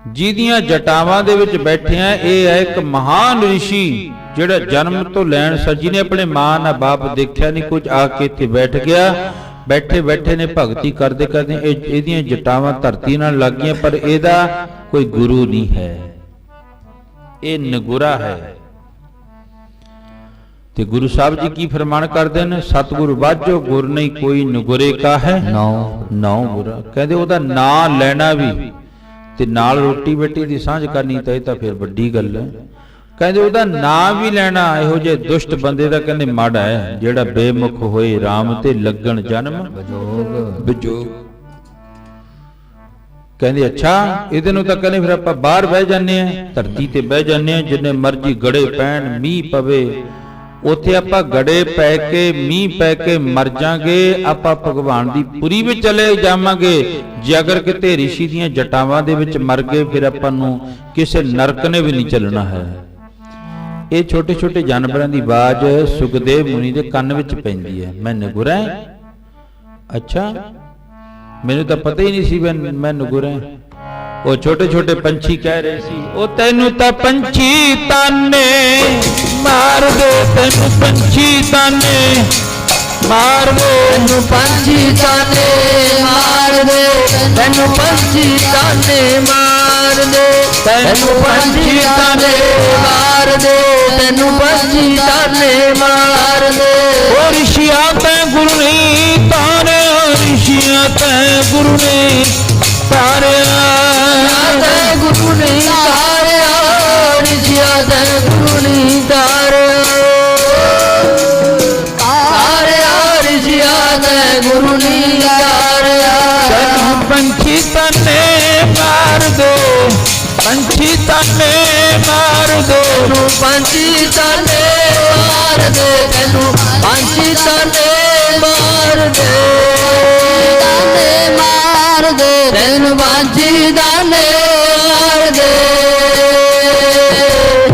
ਜਿਹਦੀਆਂ ਜਟਾਵਾਂ ਦੇ ਵਿੱਚ ਬੈਠੇ ਆ, ਇਹ ਹੈ ਇੱਕ ਮਹਾਨ ਰਿਸ਼ੀ ਜਿਹੜਾ ਜਨਮ ਤੋਂ ਲੈਣ ਸੱਜੀ ਨੇ ਆਪਣੇ ਮਾਂ ਨਾ ਬਾਪ ਦੇਖਿਆ ਨਹੀਂ ਕੁਝ, ਆ ਕੇ ਇੱਥੇ ਬੈਠ ਗਿਆ। ਬੈਠੇ ਬੈਠੇ ਨੇ ਭਗਤੀ ਕਰਦੇ ਕਰਦੇ ਇਹਦੀਆਂ ਜਟਾਵਾਂ ਧਰਤੀ ਨਾਲ ਲੱਗ ਗਈਆਂ, ਪਰ ਇਹਦਾ ਕੋਈ ਗੁਰੂ ਨਹੀਂ ਹੈ, ਇਹ ਨਗੁਰਾ ਹੈ। ਤੇ ਗੁਰੂ ਸਾਹਿਬ ਜੀ ਕੀ ਫਰਮਾਨ ਕਰਦੇ ਨੇ? ਸਤਿਗੁਰ ਵਾਜੋ ਗੁਰ ਨਹੀਂ ਕੋਈ ਨਗੁਰੇ ਕਾ ਹੈ ਨੌ ਗੁਰਾ। ਕਹਿੰਦੇ ਉਹਦਾ ਨਾਂ ਲੈਣਾ ਵੀ ਤੇ ਨਾਲ ਰੋਟੀ ਬੇਟੀ ਦੀ ਸਾਂਝ ਕਰਨੀ ਤਾਂ ਇਹ ਤਾਂ ਫਿਰ ਵੱਡੀ ਗੱਲ ਹੈ। ਕਹਿੰਦੇ ਉਹਦਾ ਨਾਂ ਵੀ ਲੈਣਾ ਇਹੋ ਜਿਹੇ ਦੁਸ਼ਟ ਬੰਦੇ ਦਾ ਕਹਿੰਦੇ ਮਾੜਾ ਹੈ, ਜਿਹੜਾ ਬੇਮੁਖ ਹੋਏ RAM ਤੇ ਲੱਗਣ ਜਨਮ ਵਿਜੋਗ। ਕਹਿੰਦੇ ਅੱਛਾ, ਇਹਦੇ ਨੂੰ ਤਾਂ ਕਹਿੰਦੇ ਫਿਰ ਆਪਾਂ ਬਾਹਰ ਬਹਿ ਜਾਂਦੇ ਆ, ਧਰਤੀ ਤੇ ਬਹਿ ਜਾਂਦੇ ਆ, ਜਿੰਨੇ ਮਰਜ਼ੀ ਗੜੇ ਪੈਣ, ਮੀਂਹ ਪਵੇ, ਉੱਥੇ ਆਪਾਂ ਗੜੇ ਪੈ ਕੇ ਮੀਂਹ ਪੈ ਕੇ ਮਰ ਜਾਾਂਗੇ, ਆਪਾਂ ਭਗਵਾਨ ਦੀ ਪੁਰੀ ਵਿੱਚ ਚਲੇ ਜਾਵਾਂਗੇ। ਜੇ ਅਗਰ ਕਿਤੇ ਰਿਸ਼ੀ ਦੀਆਂ ਜਟਾਵਾਂ ਦੇ ਵਿੱਚ ਮਰ ਗਏ, ਫਿਰ ਆਪਾਂ ਨੂੰ ਕਿਸੇ ਨਰਕ ਨੇ ਵੀ ਨਹੀਂ ਚੱਲਣਾ ਹੈ। ਇਹ ਛੋਟੇ ਛੋਟੇ ਜਾਨਵਰਾਂ ਦੀ ਆਵਾਜ਼ ਸੁਖਦੇਵ ਮੁਨੀ ਦੇ ਕੰਨ ਵਿੱਚ ਪੈਂਦੀ ਹੈ। ਮੈਂ ਨਗੁਰਾ, ਅੱਛਾ ਮੈਨੂੰ ਤਾਂ ਪਤਾ ਹੀ ਨਹੀਂ ਸੀ ਮੈਂ ਨਗੁਰਾ। ਉਹ ਛੋਟੇ ਛੋਟੇ ਪੰਛੀ ਕਹਿ ਰਹੇ ਸੀ, ਉਹ ਤੈਨੂੰ ਤਾਂ ਪੰਛੀ ਤਾਨੇ ਮਾਰ ਦੇ, ਤੈਨੂੰ ਪੰਛੀ ਤਾਨੇ ਮਾਰ ਦੇ, ਤੈਨੂੰ ਪੰਛੀ ਤਾਨੇ ਮਾਰ ਦੇ, ਤੈਨੂੰ ਪੰਛੀ ਤਾਨੇ ਮਾਰ ਦੇ, ਤੈਨੂੰ ਪੰਛੀ ਤਾਨੇ ਮਾਰ ਦੇ, ਤੈਨੂੰ ਪੰਛੀ ਤਾਨੇ ਮਾਰ ਦੇ। ਉਹ ਰਿਸ਼ੀਆਂ ਤੈਂ ਗੁਰੂ ਨਹੀਂ ਤਾਰਿਆ, ਰਿਸ਼ੀਆਂ ਤੈਂ ਗੁਰੂ ਨਹੀਂ ਤਾਰਿਆ, ਤੈਂ ਗੁਰੂ ਨਹੀਂ ਤਾਰਿਆ, ਰਿਸ਼ੀਆਂ ਤੈਂ ਗੁਰੂ ਨਹੀਂ ਤਾਰਿਆ, ਤਾਰਿਆ ਰਿਸ਼ੀਆਂ ਤੈਂ ਗੁਰੂ ਨਹੀਂ ਤਾਰਿਆ। ਤੈਨੂੰ ਪੰਛੀ ਤਾਨੇ ਮਾਰ ਦੋ, ਪੰਛੀ ਤਾਨੇ ਮਾਰ ਦੋ, ਤੈਨੂੰ ਪੰਛੀ ਤਾਨੇ ਮਾਰ ਦੇ, ਤੈਨੂੰ ਪੰਛੀ ਤਾਨੇ ਮਾਰ ਦੇ, ਤਾਨੇ ਮਾਰ ਦੇ, ਤੈਨੂੰ ਪੰਛੀ ਤਾਨੇ ਮਾਰ ਦੇ।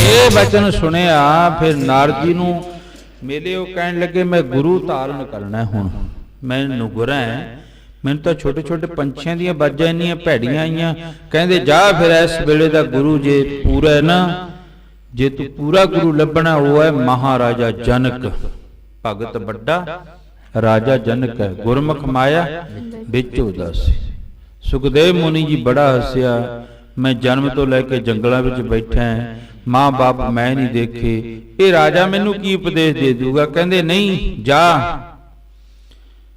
ਇਹ ਬਚਨ ਸੁਣਿਆ ਫਿਰ ਨਾਰਦ ਜੀ ਨੂੰ ਮਿਲੇ। ਉਹ ਕਹਿਣ ਲੱਗੇ ਮੈਂ ਗੁਰੂ ਧਾਰਨ ਕਰਨਾ, ਹੁਣ ਮੈਂ ਨਗੁਰਾ ਹੈ, ਮੈਨੂੰ ਤਾਂ ਛੋਟੇ ਛੋਟੇ ਪੰਛੀਆਂ ਦੀਆਂ ਆਵਾਜ਼ਾਂ ਇੰਨੀਆਂ ਭੈੜੀਆਂ ਆਈਆਂ। ਕਹਿੰਦੇ ਜਾ ਫਿਰ ਇਸ ਵੇਲੇ ਦਾ ਗੁਰੂ ਜੇ ਪੂਰਾ ਹੈ ਨਾ, ਜੇ ਤੂੰ ਪੂਰਾ ਗੁਰੂ ਲੱਭਣਾ, ਉਹ ਹੈ ਮਹਾਰਾਜਾ ਜਨਕ, ਭਗਤ ਵੱਡਾ ਰਾਜਾ ਜਨਕ ਹੈ, ਗੁਰਮੁਖ ਮਾਇਆ ਵਿੱਚ ਉਦਾਸੀ। ਸੁਖਦੇਵ ਮੁਨੀ ਜੀ ਬੜਾ ਹੱਸਿਆ, ਮੈਂ ਜਨਮ ਤੋਂ ਲੈ ਕੇ ਜੰਗਲਾਂ ਵਿੱਚ ਬੈਠਾ ਹਾਂ, ਮਾਂ ਬਾਪ ਮੈਂ ਨਹੀਂ ਦੇਖੇ, ਇਹ ਰਾਜਾ ਮੈਨੂੰ ਕੀ ਉਪਦੇਸ਼ ਦੇ ਦੂਗਾ। ਕਹਿੰਦੇ ਨਹੀਂ,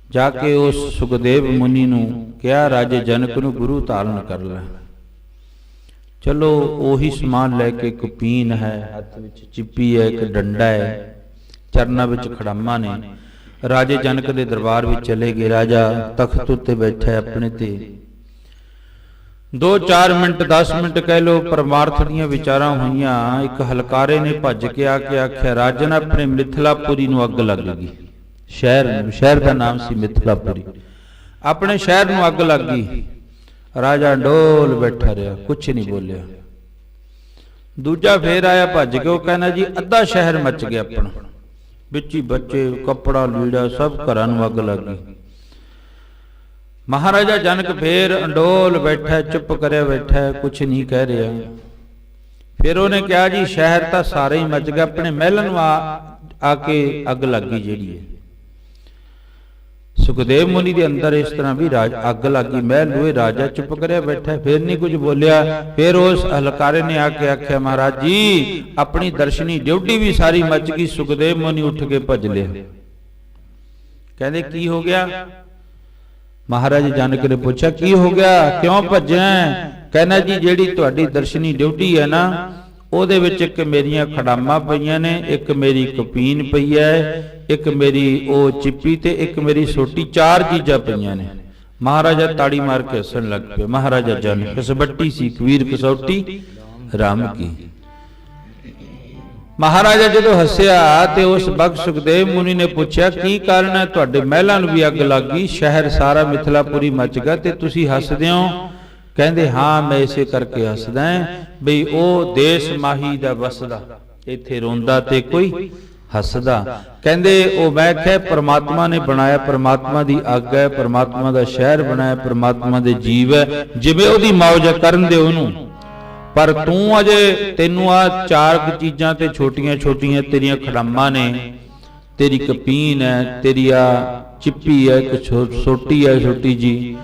ਜਾ ਕੇ ਉਸ ਸੁਖਦੇਵ ਮੁਨੀ ਨੂੰ ਕਿਹਾ ਰਾਜੇ ਜਨਕ ਨੂੰ ਗੁਰੂ ਧਾਰਨ ਕਰ ਲੈ। ਚਲੋ ਉਹੀ ਸਮਾਨ ਲੈ ਕੇ ਇੱਕ ਪੀਨ ਹੈ, ਹੱਥ ਵਿੱਚ ਚਿੱਪੀ ਹੈ, ਇੱਕ ਡੰਡਾ ਹੈ, ਚਰਨਾਂ ਵਿੱਚ ਖੜਾਮਾਂ ਨੇ। ਰਾਜੇ ਜਨਕ ਦੇ ਦਰਬਾਰ ਵਿੱਚ ਚਲੇ ਗਏ। ਰਾਜਾ ਤਖਤ ਉੱਤੇ ਬੈਠਾ ਹੈ ਆਪਣੇ ਤੇ। 2-4 ਮਿੰਟ 10 ਮਿੰਟ ਕਹਿ ਲੋ ਪਰਮਾਰਥ ਦੀਆਂ ਵਿਚਾਰਾਂ ਹੋਈਆਂ। ਇੱਕ ਹਲਕਾਰੇ ਨੇ ਭੱਜ ਕੇ ਆ ਕੇ ਆਖਿਆ ਰਾਜਨ ਆਪਣੇ ਮਿਥਿਲਾਪੁਰੀ ਨੂੰ ਅੱਗ ਲੱਗ ਗਈ। ਸ਼ਹਿਰ ਦਾ ਨਾਮ ਸੀ ਮਿਥਿਲਾਪੁਰੀ। ਆਪਣੇ ਸ਼ਹਿਰ ਨੂੰ ਅੱਗ ਲੱਗ ਗਈ। ਰਾਜਾ ਡੋਲ ਬੈਠਾ ਰਿਹਾ, ਕੁਛ ਨਹੀਂ ਬੋਲਿਆ। ਦੂਜਾ ਫੇਰ ਆਇਆ ਭੱਜ ਕੇ, ਉਹ ਕਹਿੰਦਾ ਜੀ ਅੱਧਾ ਸ਼ਹਿਰ ਮੱਚ ਗਿਆ ਆਪਣਾ, ਵਿੱਚ ਹੀ ਬੱਚੇ, ਕੱਪੜਾ ਲੀੜਾ ਸਭ ਘਰਾਂ ਨੂੰ ਅੱਗ ਲੱਗ ਗਈ। ਮਹਾਰਾਜਾ ਜਨਕ ਫੇਰ ਅੰਡੋਲ ਬੈਠਾ, ਚੁੱਪ ਕਰਿਆ ਬੈਠਾ, ਕੁਛ ਨਹੀਂ ਕਹਿ ਰਿਹਾ। ਫਿਰ ਉਹਨੇ ਕਿਹਾ ਜੀ ਸ਼ਹਿਰ ਤਾਂ ਸਾਰੇ ਹੀ ਮੱਚ ਗਿਆ, ਆਪਣੇ ਮਹਿਲਾਂ ਨੂੰ ਆ ਕੇ ਅੱਗ ਲੱਗ ਗਈ ਜਿਹੜੀ ਹੈ। ਸੁਖਦੇਵ ਮੁਨੀ ਦੇ ਅੰਦਰ ਇਸ ਤਰ੍ਹਾਂ ਵੀ ਅੱਗ ਲੱਗ ਗਈ ਮਹਿਲ ਨੂੰ। ਰਾਜਾ ਚੁੱਪ ਕਰਿਆ ਬੈਠਾ, ਫਿਰ ਨਹੀਂ ਕੁਝ ਬੋਲਿਆ। ਫਿਰ ਉਸ ਹਲਕਾਰੇ ਨੇ ਆ ਕੇ ਆਖਿਆ ਮਹਾਰਾਜ ਜੀ ਆਪਣੀ ਦਰਸ਼ਨੀ ਡਿਊਟੀ ਵੀ ਸਾਰੀ ਮੱਚ ਗਈ। ਸੁਖਦੇਵ ਮੁਨੀ ਉੱਠ ਕੇ ਭੱਜ ਲਿਆ। ਕਹਿੰਦੇ ਕੀ ਹੋ ਗਿਆ? ਮਹਾਰਾਜ ਜਨਕ ਨੇ ਪੁੱਛਿਆ ਕੀ ਹੋ ਗਿਆ, ਕਿਉਂ ਭੱਜਿਆ? ਕਹਿੰਦਾ ਜੀ ਜਿਹੜੀ ਤੁਹਾਡੀ ਦਰਸ਼ਨੀ ਡਿਊਟੀ ਹੈ ਨਾ, ਉਹਦੇ ਵਿੱਚ ਇੱਕ ਮੇਰੀਆਂ ਖੜਾਮਾਂ ਪਈਆਂ ਨੇ, ਇੱਕ ਮੇਰੀ ਕਪੀਨ ਪਈ ਹੈ, ਇੱਕ ਮੇਰੀ ਉਹ ਚਿੱਪੀ ਤੇ ਇੱਕ ਮੇਰੀ ਸੋਟੀ, 4 ਚੀਜ਼ਾਂ ਪਈਆਂ ਨੇ। ਮਹਾਰਾਜਾ ਤਾੜੀ ਮਾਰ ਕੇ ਹੱਸਣ ਲੱਗ ਪਿਆ। ਮਹਾਰਾਜਾ ਜਨਕ ਕਸਬੱਟੀ ਸੀ, ਕਬੀਰ ਕਸੌਟੀ ਰਾਮ ਕੀ। ਮਹਾਰਾਜਾ ਜਦੋਂ ਹੱਸਿਆ ਤੇ ਉਸ ਵਕਤ ਸੁਖਦੇਵ ਮੁਨੀ ਨੇ ਪੁੱਛਿਆ ਕੀ ਕਾਰਨ ਹੈ, ਤੁਹਾਡੇ ਮਹਿਲਾਂ ਨੂੰ ਵੀ ਅੱਗ ਲੱਗ ਗਈ, ਸ਼ਹਿਰ ਸਾਰਾ ਮਿਥਿਲਾਪੁਰੀ ਮੱਚ ਗਿਆ ਤੇ ਤੁਸੀਂ ਹੱਸਦੇ ਹੋ? ਕਹਿੰਦੇ ਹਾਂ ਮੈਂ ਇਸੇ ਕਰਕੇ ਹੱਸਦਾ ਬਈ ਉਹ ਦੇਸ਼ ਮਾਹੀ ਦਾ ਵਸਦਾ, ਇੱਥੇ ਰੋਂਦਾ ਤੇ ਕੋਈ ਹੱਸਦਾ। ਕਹਿੰਦੇ ਉਹ ਮੈਂ ਕਿਹਾ ਪ੍ਰਮਾਤਮਾ ਨੇ ਬਣਾਇਆ, ਪ੍ਰਮਾਤਮਾ ਦੀ ਅੱਗ ਹੈ, ਪ੍ਰਮਾਤਮਾ ਦਾ ਸ਼ਹਿਰ ਬਣਾਇਆ, ਪ੍ਰਮਾਤਮਾ ਦੇ ਜੀਵ ਹੈ, ਜਿਵੇਂ ਉਹਦੀ ਮੌਜ ਕਰਨ ਦੇ ਉਹਨੂੰ। ਪਰ ਤੂੰ ਅਜੇ ਤੈਨੂੰ ਆ 4 ਚੀਜ਼ਾਂ ਤੇ ਛੋਟੀਆਂ ਛੋਟੀਆਂ ਤੇਰੀਆਂ ਖੜਾਮਾਂ ਨੇ, ਤੇਰੀ ਕਪੀਨ ਹੈ, ਤੇਰੀ ਆ ਚਿੱਪੀ ਹੈ, ਇੱਕ ਸੋਟੀ ਹੈ ਛੋਟੀ ਜੀ,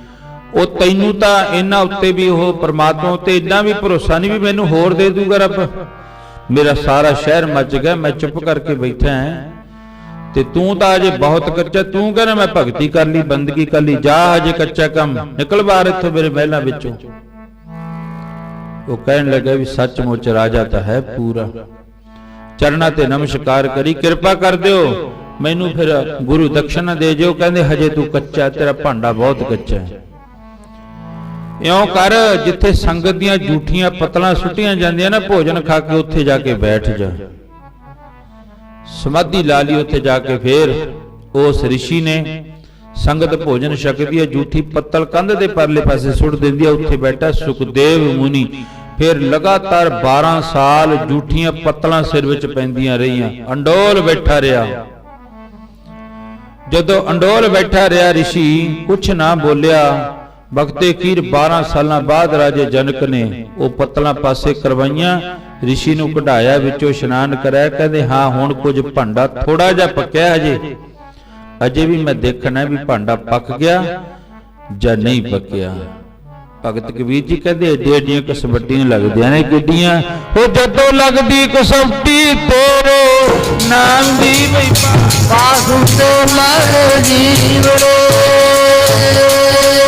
ਉਹ ਤੈਨੂੰ ਤਾਂ ਇਹਨਾਂ ਉੱਤੇ ਵੀ ਉਹ ਪ੍ਰਮਾਤਮਾ ਉੱਤੇ ਇੰਨਾ ਵੀ ਭਰੋਸਾ ਨਹੀਂ ਵੀ ਮੈਨੂੰ ਹੋਰ ਦੇ ਦੂਗਾ ਰੱਬ। ਮੇਰਾ ਸਾਰਾ ਸ਼ਹਿਰ ਮੱਚ ਗਿਆ, ਮੈਂ ਚੁੱਪ ਕਰਕੇ ਬੈਠਾ ਹਾਂ ਤੇ ਤੂੰ ਤਾਂ ਅਜੇ ਬਹੁਤ ਕੱਚਾ। ਤੂੰ ਕਹਿੰਦਾ ਮੈਂ ਭਗਤੀ ਕਰ ਲਈ, ਬੰਦਗੀ ਕਰ ਲਈ, ਜਾ ਅਜੇ ਕੱਚਾ ਕੰਮ, ਨਿਕਲ ਬਾਹਰ ਇੱਥੋਂ ਮੇਰੇ ਮਹਿਲਾਂ ਵਿੱਚੋਂ। ਉਹ ਕਹਿਣ ਲੱਗਾ ਵੀ ਸੱਚਮੁੱਚ ਰਾਜਾ ਤਾਂ ਹੈ ਪੂਰਾ। ਚਰਨਾਂ ਤੇ ਨਮਸਕਾਰ ਕਰੀ, ਕਿਰਪਾ ਕਰ ਦਿਓ ਮੈਨੂੰ ਫਿਰ ਗੁਰੂ ਦਕਸ਼ਨਾ ਦੇ ਜਿਓ। ਕਹਿੰਦੇ ਹਜੇ ਤੂੰ ਕੱਚਾ, ਤੇਰਾ ਭਾਂਡਾ ਬਹੁਤ ਕੱਚਾ ਹੈ। ਇਉਂ ਕਰ ਜਿੱਥੇ ਸੰਗਤ ਦੀਆਂ ਝੂਠੀਆਂ ਪਤਲਾਂ ਸੁੱਟੀਆਂ ਜਾਂਦੀਆਂ ਨਾ, ਭੋਜਨ ਖਾ ਕੇ ਉੱਥੇ ਜਾ ਕੇ ਬੈਠ ਜਾ, ਸਮਾਧੀ ਲਾ ਲਈ ਉੱਥੇ ਜਾ ਕੇ। ਫੇਰ ਉਸ ਰਿਸ਼ੀ ਨੇ ਸੰਗਤ ਭੋਜਨ ਛਕਦੀ ਹੈ, ਝੂਠੀ ਪੱਤਲ ਕੰਧ ਦੇ ਪਰਲੇ ਪਾਸੇ ਸੁੱਟ ਦਿੰਦੀ ਹੈ, ਉੱਥੇ ਬੈਠਾ ਸੁਖਦੇਵ ਮੁਨੀ। ਫਿਰ ਲਗਾਤਾਰ 12 ਸਾਲ ਝੂਠੀਆਂ ਪੱਤਲਾਂ ਸਿਰ ਵਿੱਚ ਪੈਂਦੀਆਂ ਰਹੀਆਂ, ਅੰਡੋਲ ਬੈਠਾ ਰਿਹਾ। ਜਦੋਂ ਅੰਡੋਲ ਬੈਠਾ ਰਿਹਾ ਰਿਸ਼ੀ ਕੁਛ ਨਾ ਬੋਲਿਆ। ਬਖਤੇ ਅਖੀਰ 12 ਸਾਲਾਂ ਬਾਅਦ ਰਾਜੇ ਜਨਕ ਨੇ ਉਹ ਪੱਤਲਾਂ ਪਾਸੇ ਕਰਵਾਈਆਂ, ਰਿਸ਼ੀ ਨੂੰ ਕਢਾਇਆ, ਵਿੱਚੋਂ ਇਸ਼ਨਾਨ ਕਰਾਇਆ। ਕਹਿੰਦੇ ਹਾਂ ਹੁਣ ਕੁਝ ਭਾਂਡਾ ਥੋੜਾ ਜਿਹਾ ਪੱਕਿਆ, ਅਜੇ ਵੀ ਮੈਂ ਦੇਖਣਾ ਵੀ ਭਾਂਡਾ ਪੱਕ ਗਿਆ ਜਾਂ ਨਹੀਂ ਪੱਕਿਆ। ਭਗਤ ਕਬੀਰ ਜੀ ਕਹਿੰਦੇ ਏਡੀਆਂ ਏਡੀਆਂ ਕਸਵੱਟੀਆਂ ਲੱਗਦੀਆਂ ਨੇ ਕਿੱਡੀਆਂ, ਉਹ ਜਦੋਂ ਲੱਗਦੀ ਕਸਵੱਟੀ ਤੇਰੇ ਨਾਮ ਦੀ ਬਈ ਪਾਸ ਹੁੰਦੇ ਮਰ ਜੀਵੜੇ,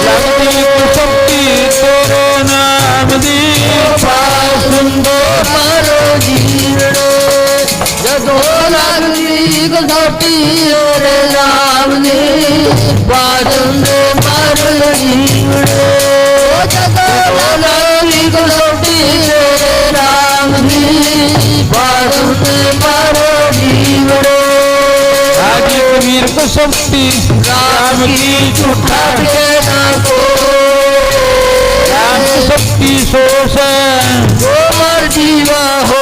ਲੱਗਦੀ ਕਸਵੱਟੀ ਤੇਰੇ ਨਾਮ ਦੀ ਪਾਸ ਹੁੰਦੇ ਮਰ ਜੀਵੜੇ, ਜਦੋਂ ਲੱਗਦੀ ਕਸਵੱਟੀ ਤੇਰੇ ਨਾਮ ਦੀ ਪਾਸ ਹੁੰਦੇ ਮਰ ਜੀਵੜੇ, ਜਦੋਂ ਲੱਗਦੀ ਕਸੌਟੀ ਤੇਰੇ ਨਾਮ ਦੀ ਪਾਸ ਹੁੰਦੇ ਮਰ ਜੀਵੜੇ। ਰਾਜੀ ਕਬੀਰ ਕਸੌਟੀ ਰਾਮ ਕੀ ਝੂਠਾ ਕੇ ਨਾ ਕੋ, ਰਾਮ ਕਸੌਟੀ ਸੋਸ ਜੋ ਮਰ ਜੀਵਾ ਹੋ।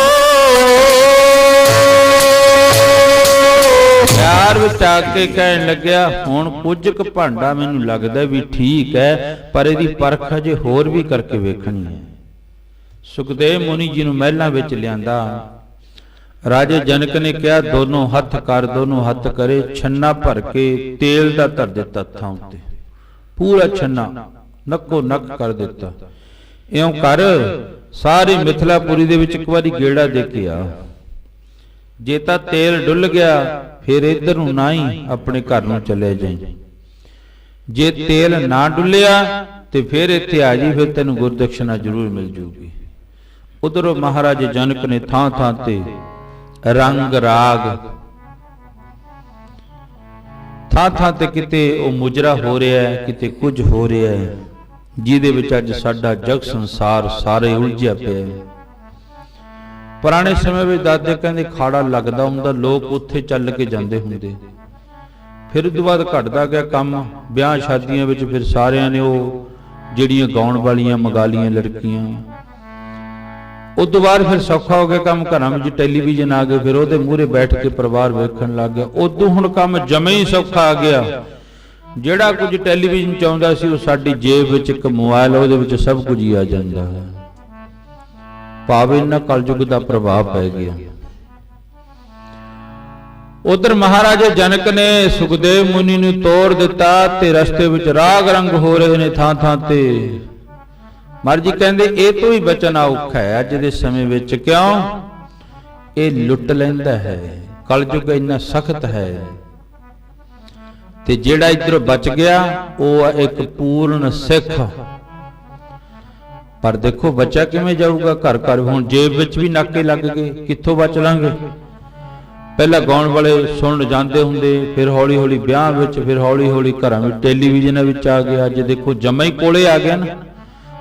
ਪਿਆਰ ਵਿੱਚ ਆ ਕੇ ਕਹਿਣ ਲੱਗਿਆ ਹੁਣ ਕੁਝ ਕੁ ਭਾਂਡਾ ਮੈਨੂੰ ਲੱਗਦਾ ਵੀ ਠੀਕ ਹੈ, ਪਰ ਇਹਦੀ ਪਰਖ ਅਜੇ ਹੋਰ ਵੀ ਕਰਕੇ ਵੇਖਣੀ ਹੈ। ਸੁਖਦੇਵ ਮੁਨੀ ਜੀ ਨੂੰ ਮਹਿਲਾਂ ਵਿੱਚ ਲਿਆਂਦਾ। ਰਾਜੇ ਜਨਕ ਨੇ ਕਿਹਾ ਦੋਨੋਂ ਹੱਥ ਕਰ, ਦੋਨੋਂ ਹੱਥ ਕਰੇ, ਛੰਨਾ ਭਰ ਕੇ ਤੇਲ ਦਾ ਧਰ ਦਿੱਤਾ ਥਾਂ ਉੱਤੇ, ਪੂਰਾ ਛੰਨਾ ਨੱਕੋ ਨੱਕ ਕਰ ਦਿੱਤਾ। ਇਉਂ ਕਰ ਸਾਰੀ ਮਿਥਿਲਾਪੁਰੀ ਦੇ ਵਿੱਚ ਇੱਕ ਵਾਰੀ ਗੇੜਾ ਦੇ ਕੇ ਆ, ਜੇ ਤਾਂ ਤੇਲ ਡੁੱਲ ਗਿਆ ਫਿਰ ਇੱਧਰ ਨੂੰ ਨਾ ਹੀ ਆਪਣੇ ਘਰ ਨੂੰ ਚਲੇ ਜਾਈਂ, ਜੇ ਤੇਲ ਨਾ ਡੁੱਲਿਆ ਤੇ ਫਿਰ ਇੱਥੇ ਆ ਜੀ, ਫਿਰ ਤੈਨੂੰ ਗੁਰਦਕਸ਼ਨਾ ਜ਼ਰੂਰ ਮਿਲ ਜੂਗੀ। ਉਧਰੋਂ ਮਹਾਰਾਜੇ ਜਨਕ ਨੇ ਥਾਂ ਥਾਂ ਤੇ ਰੰਗ ਰਾਗ, ਥਾਂ ਥਾਂ ਤੇ ਕਿਤੇ ਉਹ ਮੁਜਰਾ ਹੋ ਰਿਹਾ ਹੈ, ਕਿਤੇ ਕੁਝ ਹੋ ਰਿਹਾ ਹੈ, ਜਿਹਦੇ ਵਿੱਚ ਅੱਜ ਸਾਡਾ ਜਗ ਸੰਸਾਰ ਸਾਰੇ ਉਲਝਿਆ ਪਿਆ ਹੈ। ਪੁਰਾਣੇ ਸਮੇਂ ਵਿੱਚ ਦਾਦੇ ਕਹਿੰਦੇ ਖਾੜਾ ਲੱਗਦਾ ਹੁੰਦਾ, ਲੋਕ ਉੱਥੇ ਚੱਲ ਕੇ ਜਾਂਦੇ ਹੁੰਦੇ। ਫਿਰ ਉਸ ਤੋਂ ਬਾਅਦ ਘਟਦਾ ਗਿਆ ਕੰਮ, ਵਿਆਹ ਸ਼ਾਦੀਆਂ ਵਿੱਚ ਫਿਰ ਸਾਰਿਆਂ ਨੇ ਉਹ ਜਿਹੜੀਆਂ ਗਾਉਣ ਵਾਲੀਆਂ ਮੰਗਾ ਲਈਆਂ ਲੜਕੀਆਂ। ਉਸ ਤੋਂ ਬਾਅਦ ਫਿਰ ਸੌਖਾ ਹੋ ਗਿਆ ਕੰਮ, ਘਰਾਂ ਵਿੱਚ ਟੈਲੀਵਿਜ਼ਨ ਆ ਗਏ, ਫਿਰ ਉਹਦੇ ਮੂਹਰੇ ਬੈਠ ਕੇ ਪਰਿਵਾਰ ਵੇਖਣ ਲੱਗ ਗਿਆ। ਉਦੋਂ ਹੁਣ ਕੰਮ ਜਮੇ ਹੀ ਸੌਖਾ ਆ ਗਿਆ, ਜਿਹੜਾ ਕੁਝ ਟੈਲੀਵਿਜ਼ਨ ਚ ਆਉਂਦਾ ਸੀ ਉਹ ਸਾਡੀ ਜੇਬ ਵਿੱਚ ਇੱਕ ਮੋਬਾਈਲ, ਉਹਦੇ ਵਿੱਚ ਸਭ ਕੁਝ ਹੀ ਆ ਜਾਂਦਾ ਹੈ। ਭਾਵੇਂ ਇਹਨਾਂ ਕਲਯੁਗ ਦਾ ਪ੍ਰਭਾਵ ਪੈ ਗਿਆ। ਉਧਰ ਮਹਾਰਾਜੇ ਜਨਕ ਨੇ ਸੁਖਦੇਵ ਮੁਨੀ ਨੂੰ ਤੋੜ ਦਿੱਤਾ ਤੇ ਰਸਤੇ ਵਿੱਚ ਰਾਗ ਰੰਗ ਹੋ ਰਹੇ ਨੇ ਥਾਂ ਥਾਂ ਤੇ। ਮਹਾਰਾਜ ਜੀ ਕਹਿੰਦੇ ਇਹ ਤੋਂ ਹੀ ਬਚਣਾ ਔਖਾ ਹੈ ਅੱਜ ਦੇ ਸਮੇਂ ਵਿੱਚ। ਕਿਉਂ? ਇਹ ਲੁੱਟ ਲੈਂਦਾ ਹੈ, ਕਲਯੁਗ ਇੰਨਾ ਸਖਤ ਹੈ। ਤੇ ਜਿਹੜਾ ਇੱਧਰੋਂ ਬਚ ਗਿਆ ਉਹ ਇੱਕ ਪੂਰਨ ਸਿੱਖ। ਪਰ ਦੇਖੋ ਬੱਚਾ ਕਿਵੇਂ ਜਾਊਗਾ ਘਰ ਘਰ, ਹੁਣ ਜੇਬ ਵਿੱਚ ਵੀ ਨਾਕੇ ਲੱਗ ਗਏ, ਕਿੱਥੋਂ ਬਚ ਲਾਂਗੇ? ਪਹਿਲਾਂ ਗਾਉਣ ਵਾਲੇ ਸੁਣਨ ਜਾਂਦੇ ਹੁੰਦੇ, ਫਿਰ ਹੌਲੀ ਹੌਲੀ ਵਿਆਹ ਵਿੱਚ, ਫਿਰ ਹੌਲੀ ਹੌਲੀ ਘਰਾਂ ਵਿੱਚ ਟੈਲੀਵਿਜ਼ਨਾਂ ਵਿੱਚ ਆ ਗਿਆ। ਅੱਜ ਦੇਖੋ ਜਮਾ ਹੀ ਕੋਲੇ ਆ ਗਿਆ ਨਾ।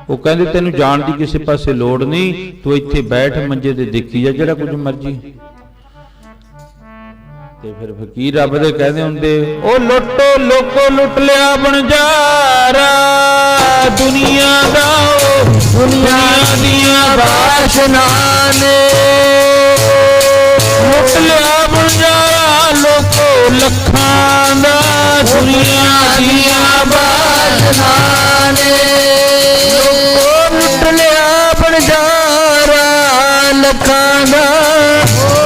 ਉਹ ਕਹਿੰਦੇ ਤੈਨੂੰ ਜਾਣ ਦੀ ਕਿਸੇ ਪਾਸੇ ਲੋੜ ਨਹੀਂ, ਤੂੰ ਇੱਥੇ ਬੈਠ ਮੰਜੇ ਤੇ ਦੇਖੀ ਜਾ ਜਿਹੜਾ ਕੁਝ ਮਰਜੀ। ਤੇ ਫਿਰ ਫਕੀਰ ਰੱਬ ਦੇ ਕਹਿੰਦੇ ਹੁੰਦੇ, ਉਹ ਲੁੱਟੋ ਲੋਕੋ ਲੁੱਟ ਲਿਆ ਬਣਜਾਰਾ, ਦੁਨੀਆ ਦਾ ਦੁਨੀਆ ਦੀਆਂ ਬਾਸ਼ਨਾਂ ਨੇ ਲੁੱਟ ਲਿਆ ਬਣਜਾਰਾ ਲੋਕੋ ਲੱਖਾਂ ਦਾ, ਦੁਨੀਆ ਦੀਆਂ ਬਾਸ਼ਨਾਂ ਨੇ ਲੋਕੋ ਲੁੱਟ ਲਿਆ ਬਣਜਾਰਾ ਲੱਖਾਂ ਦਾ,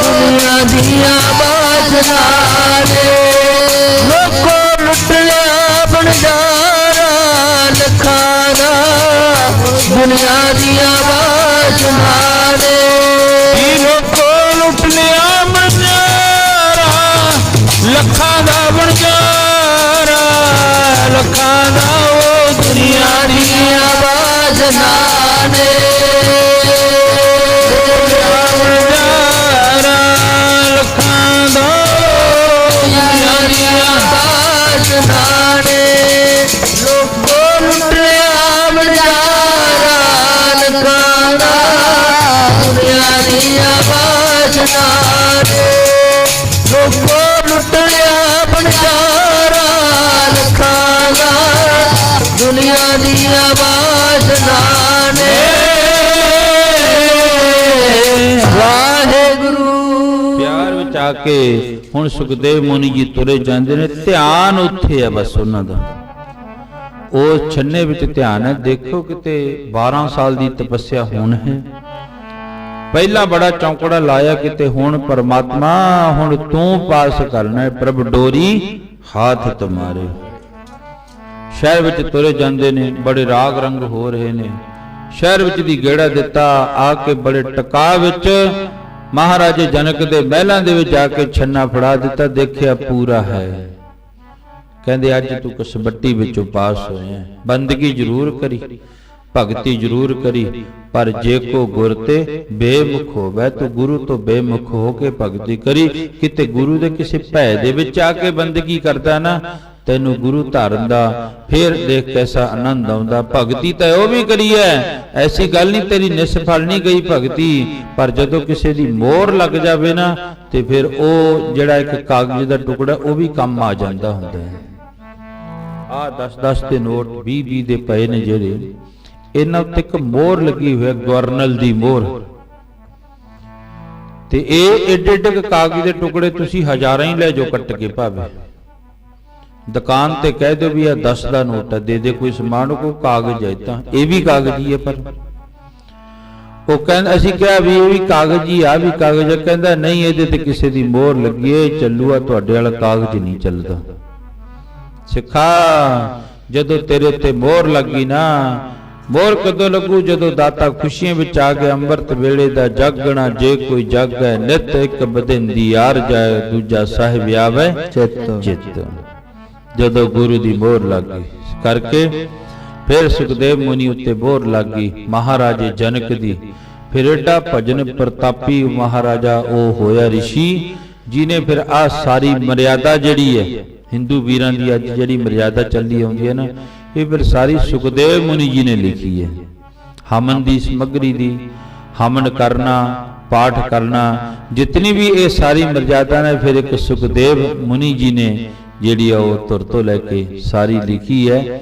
ਦੁਨੀਆ ਦੀਆਂ ਬਾਸ਼ਨਾਂ ਨੇ ਲੋਕੋ ਲੁੱਟ ਲਿਆ ਬਣਜਾਰਾ ਲੱਖਾਂ ਦਾ, ਦੁਨੀਆ ਦੀਆਂ ਬਾਸ਼ਨਾਂ ਨੇ ਲੋਕੋ ਲੁੱਟ ਲਿਆ ਬਣਜਾਰਾ ਲੱਖਾਂ ਦਾ ਬਣਜਾਰਾ ਲੱਖਾਂ ਦਾ, ਉਹ ਦੁਨੀਆ ਦੀਆਂ ਬਾਸ਼ਨਾਂ ਨੇ ਲੱਖਾਂ ਦਾ, ਦੁਨੀਆ ਦੀਆਂ ਬਾਸ਼ਨਾਂ ਨੇ ਲੋਕੋ ਲੁੱਟ ਲਿਆ ਬਣਜਾਰਾ ਲੱਖਾਂ ਦਾ, ਦੁਨੀਆ ਦੀਆਂ ਬਾਸ਼ਨਾਂ ਨੇ ਲੋਕੋ ਲੁੱਟ ਲਿਆ ਬਣਜਾਰਾ ਲੱਖਾਂ ਦਾ, ਦੁਨੀਆ ਦੀਆਂ ਬਾਸ਼ਨਾਂ ਨੇ। ਵਾਹਿਗੁਰੂ। ਪਿਆਰ ਵਿੱਚ ਆ ਕੇ ਹੁਣ ਸੁਖਦੇਵ ਮੁਨੀ ਜੀ ਤੁਰੇ ਜਾਂਦੇ ਨੇ, ਧਿਆਨ ਉੱਥੇ ਹੈ ਬਸ ਉਹਨਾਂ ਦਾ, ਉਹ ਛੰਨੇ ਵਿੱਚ ਧਿਆਨ ਹੈ। ਦੇਖੋ ਕਿਤੇ 12 ਸਾਲ ਦੀ ਤਪੱਸਿਆ ਹੁਣ ਹੈ, ਪਹਿਲਾਂ ਬੜਾ ਚੌਂਕੜਾ ਲਾਇਆ ਕਿਤੇ, ਹੁਣ ਪਰਮਾਤਮਾ ਹੁਣ ਤੂੰ ਪਾਸ ਕਰਨਾ ਹੈ, ਪ੍ਰਭ ਡੋਰੀ ਹਾਥ ਤੁਮਾਰੇ। ਸ਼ਹਿਰ ਵਿੱਚ ਤੁਰੇ ਜਾਂਦੇ ਨੇ, ਬੜੇ ਰਾਗ ਰੰਗ ਹੋ ਰਹੇ ਨੇ। ਸ਼ਹਿਰ ਵਿੱਚ ਦੀ ਗੇੜਾ ਦਿੱਤਾ, ਆ ਕੇ ਬੜੇ ਟਕਾ ਵਿੱਚ ਮਹਾਰਾਜੇ ਜਨਕ ਦੇ ਮਹਿਲਾਂ ਦੇ ਵਿੱਚ ਜਾ ਕੇ ਛੰਨਾ ਫੜਾ ਦਿੱਤਾ, ਦੇਖਿਆ ਪੂਰਾ ਹੈ। ਕਹਿੰਦੇ ਅੱਜ ਤੂੰ ਕਸਬੱਟੀ ਵਿੱਚੋਂ ਪਾਸ ਹੋਇਆ, ਬੰਦਗੀ ਜ਼ਰੂਰ ਕਰੀ, ਭਗਤੀ ਜ਼ਰੂਰ ਕਰੀ, ਪਰ ਜੇ ਕੋ ਗੁਰ ਤੇ ਬੇਮੁਖ ਹੋਵੇ, ਤੂੰ ਗੁਰੂ ਤੋਂ ਬੇਮੁਖ ਹੋ ਕੇ ਭਗਤੀ ਕਰੀ। ਕਿਤੇ ਗੁਰੂ ਦੇ ਕਿਸੇ ਭੈ ਦੇ ਵਿੱਚ ਆ ਕੇ ਬੰਦਗੀ ਕਰਦਾ ਨਾ, ਤੈਨੂੰ ਗੁਰੂ ਧਾਰਨ ਦਾ ਫੇਰ ਦੇਖ ਕੈਸਾ ਆਨੰਦ ਆਉਂਦਾ। ਭਗਤੀ ਤਾਂ ਉਹ ਵੀ ਕਰੀ ਹੈ, ਐਸੀ ਗੱਲ ਨਹੀਂ ਤੇਰੀ ਨਿਸਫਲ ਨਹੀਂ ਗਈ ਭਗਤੀ, ਪਰ ਜਦੋਂ ਕਿਸੇ ਦੀ ਮੋਹਰ ਲੱਗ ਜਾਵੇ ਨਾ ਤੇ ਫਿਰ ਉਹ ਜਿਹੜਾ ਇੱਕ ਕਾਗਜ਼ ਦਾ ਟੁਕੜਾ ਉਹ ਵੀ ਕੰਮ ਆ ਜਾਂਦਾ ਹੁੰਦਾ ਹੈ। ਆਹ 10-10 ਦੇ ਨੋਟ 20-20 ਦੇ ਪਏ ਨੇ ਜਿਹੜੇ, ਇਹਨਾਂ ਉੱਤੇ ਇੱਕ ਮੋਹਰ ਲੱਗੀ ਹੋਈ ਹੈ, ਗਵਰਨਲ ਦੀ ਮੋਹਰ। ਤੇ ਇਹ ਏਡੇ ਏਡੇ ਕਾਗਜ਼ ਦੇ ਟੁਕੜੇ ਤੁਸੀਂ ਹਜ਼ਾਰਾਂ ਹੀ ਲੈ ਜਾਓ ਕੱਟ ਕੇ, ਭਾਵੇਂ ਦੁਕਾਨ ਤੇ ਕਹਿ ਦਿਓ ਵੀ ਇਹ 10 ਦਾ ਨੋਟ ਹੈ, ਦੇ ਦੇ ਕੋਈ ਸਮਾਨ, ਕੋ ਕਾਗਜ਼ ਹੈ ਤਾਂ ਇਹ ਵੀ ਕਾਗਜ਼ ਹੀ ਹੈ। ਪਰ ਉਹ ਕਹਿੰਦਾ ਅਸੀਂ ਕਿਹਾ ਵੀ ਇਹ ਵੀ ਕਾਗਜ਼ ਹੀ ਆ, ਵੀ ਕਾਗਜ਼ ਆ। ਕਹਿੰਦਾ ਨਹੀਂ, ਇਹਦੇ ਤੇ ਕਿਸੇ ਦੀ ਮੋਹਰ ਲੱਗੀ ਏ, ਚੱਲੂਆ, ਤੁਹਾਡੇ ਵਾਲਾ ਕਾਗਜ਼ ਨਹੀਂ ਚੱਲਦਾ। ਸਿੱਖਾ ਜਦੋਂ ਤੇਰੇ ਤੇ ਮੋਹਰ ਲੱਗੀ ਨਾ, ਮੋਹਰ ਕਦੋਂ ਲੱਗੂ? ਜਦੋਂ ਦਾਤਾ ਖੁਸ਼ੀਆਂ ਵਿੱਚ ਆ ਗਿਆ। ਅੰਮ੍ਰਿਤ ਵੇਲੇ ਦਾ ਜਾਗਣਾ ਜੇ ਕੋਈ ਜਾਗੈ, ਨਿਤ ਇੱਕ ਬਦਿੰਦੀ ਯਾਰ ਜਾਏ, ਦੂਜਾ ਸਾਹਿਬ ਆਵੇ ਚਿੱਤ। ਜਦੋਂ ਗੁਰੂ ਦੀ ਮੋਹਰ ਲੱਗ ਗਈ ਕਰਕੇ ਫਿਰ ਸੁਖਦੇਵ ਮੁਨੀ ਉੱਤੇ ਮੋਹਰ ਲੱਗ ਗਈ ਮਹਾਰਾਜੇ ਜਨਕ ਦੀ। ਫਿਰ ਏਡਾ ਭਜਨ ਪ੍ਰਤਾਪੀ ਮਹਾਰਾਜਾ ਉਹ ਹੋਇਆ ਰਿਸ਼ੀ, ਜਿਹਨੇ ਫਿਰ ਆ ਸਾਰੀ ਮਰਿਆਦਾ ਜਿਹੜੀ ਹੈ ਹਿੰਦੂ ਵੀਰਾਂ ਦੀ ਅੱਜ ਜਿਹੜੀ ਮਰਿਆਦਾ ਚੱਲੀ ਆਉਂਦੀ ਹੈ ਨਾ, ਇਹ ਫਿਰ ਸਾਰੀ ਸੁਖਦੇਵ ਮੁਨੀ ਜੀ ਨੇ ਲਿਖੀ ਹੈ। ਹਮਨ ਦੀ ਸਮੱਗਰੀ ਦੀ ਹਮਨ ਕਰਨਾ, ਪਾਠ ਕਰਨਾ, ਜਿਤਨੀ ਵੀ ਇਹ ਸਾਰੀ ਮਰਿਆਦਾ ਨੇ ਫਿਰ ਇੱਕ ਸੁਖਦੇਵ ਮੁਨੀ ਜੀ ਨੇ ਜਿਹੜੀ ਉਹ ਤੁਰ ਤੋਂ ਲੈ ਕੇ ਸਾਰੀ ਲਿਖੀ ਹੈ।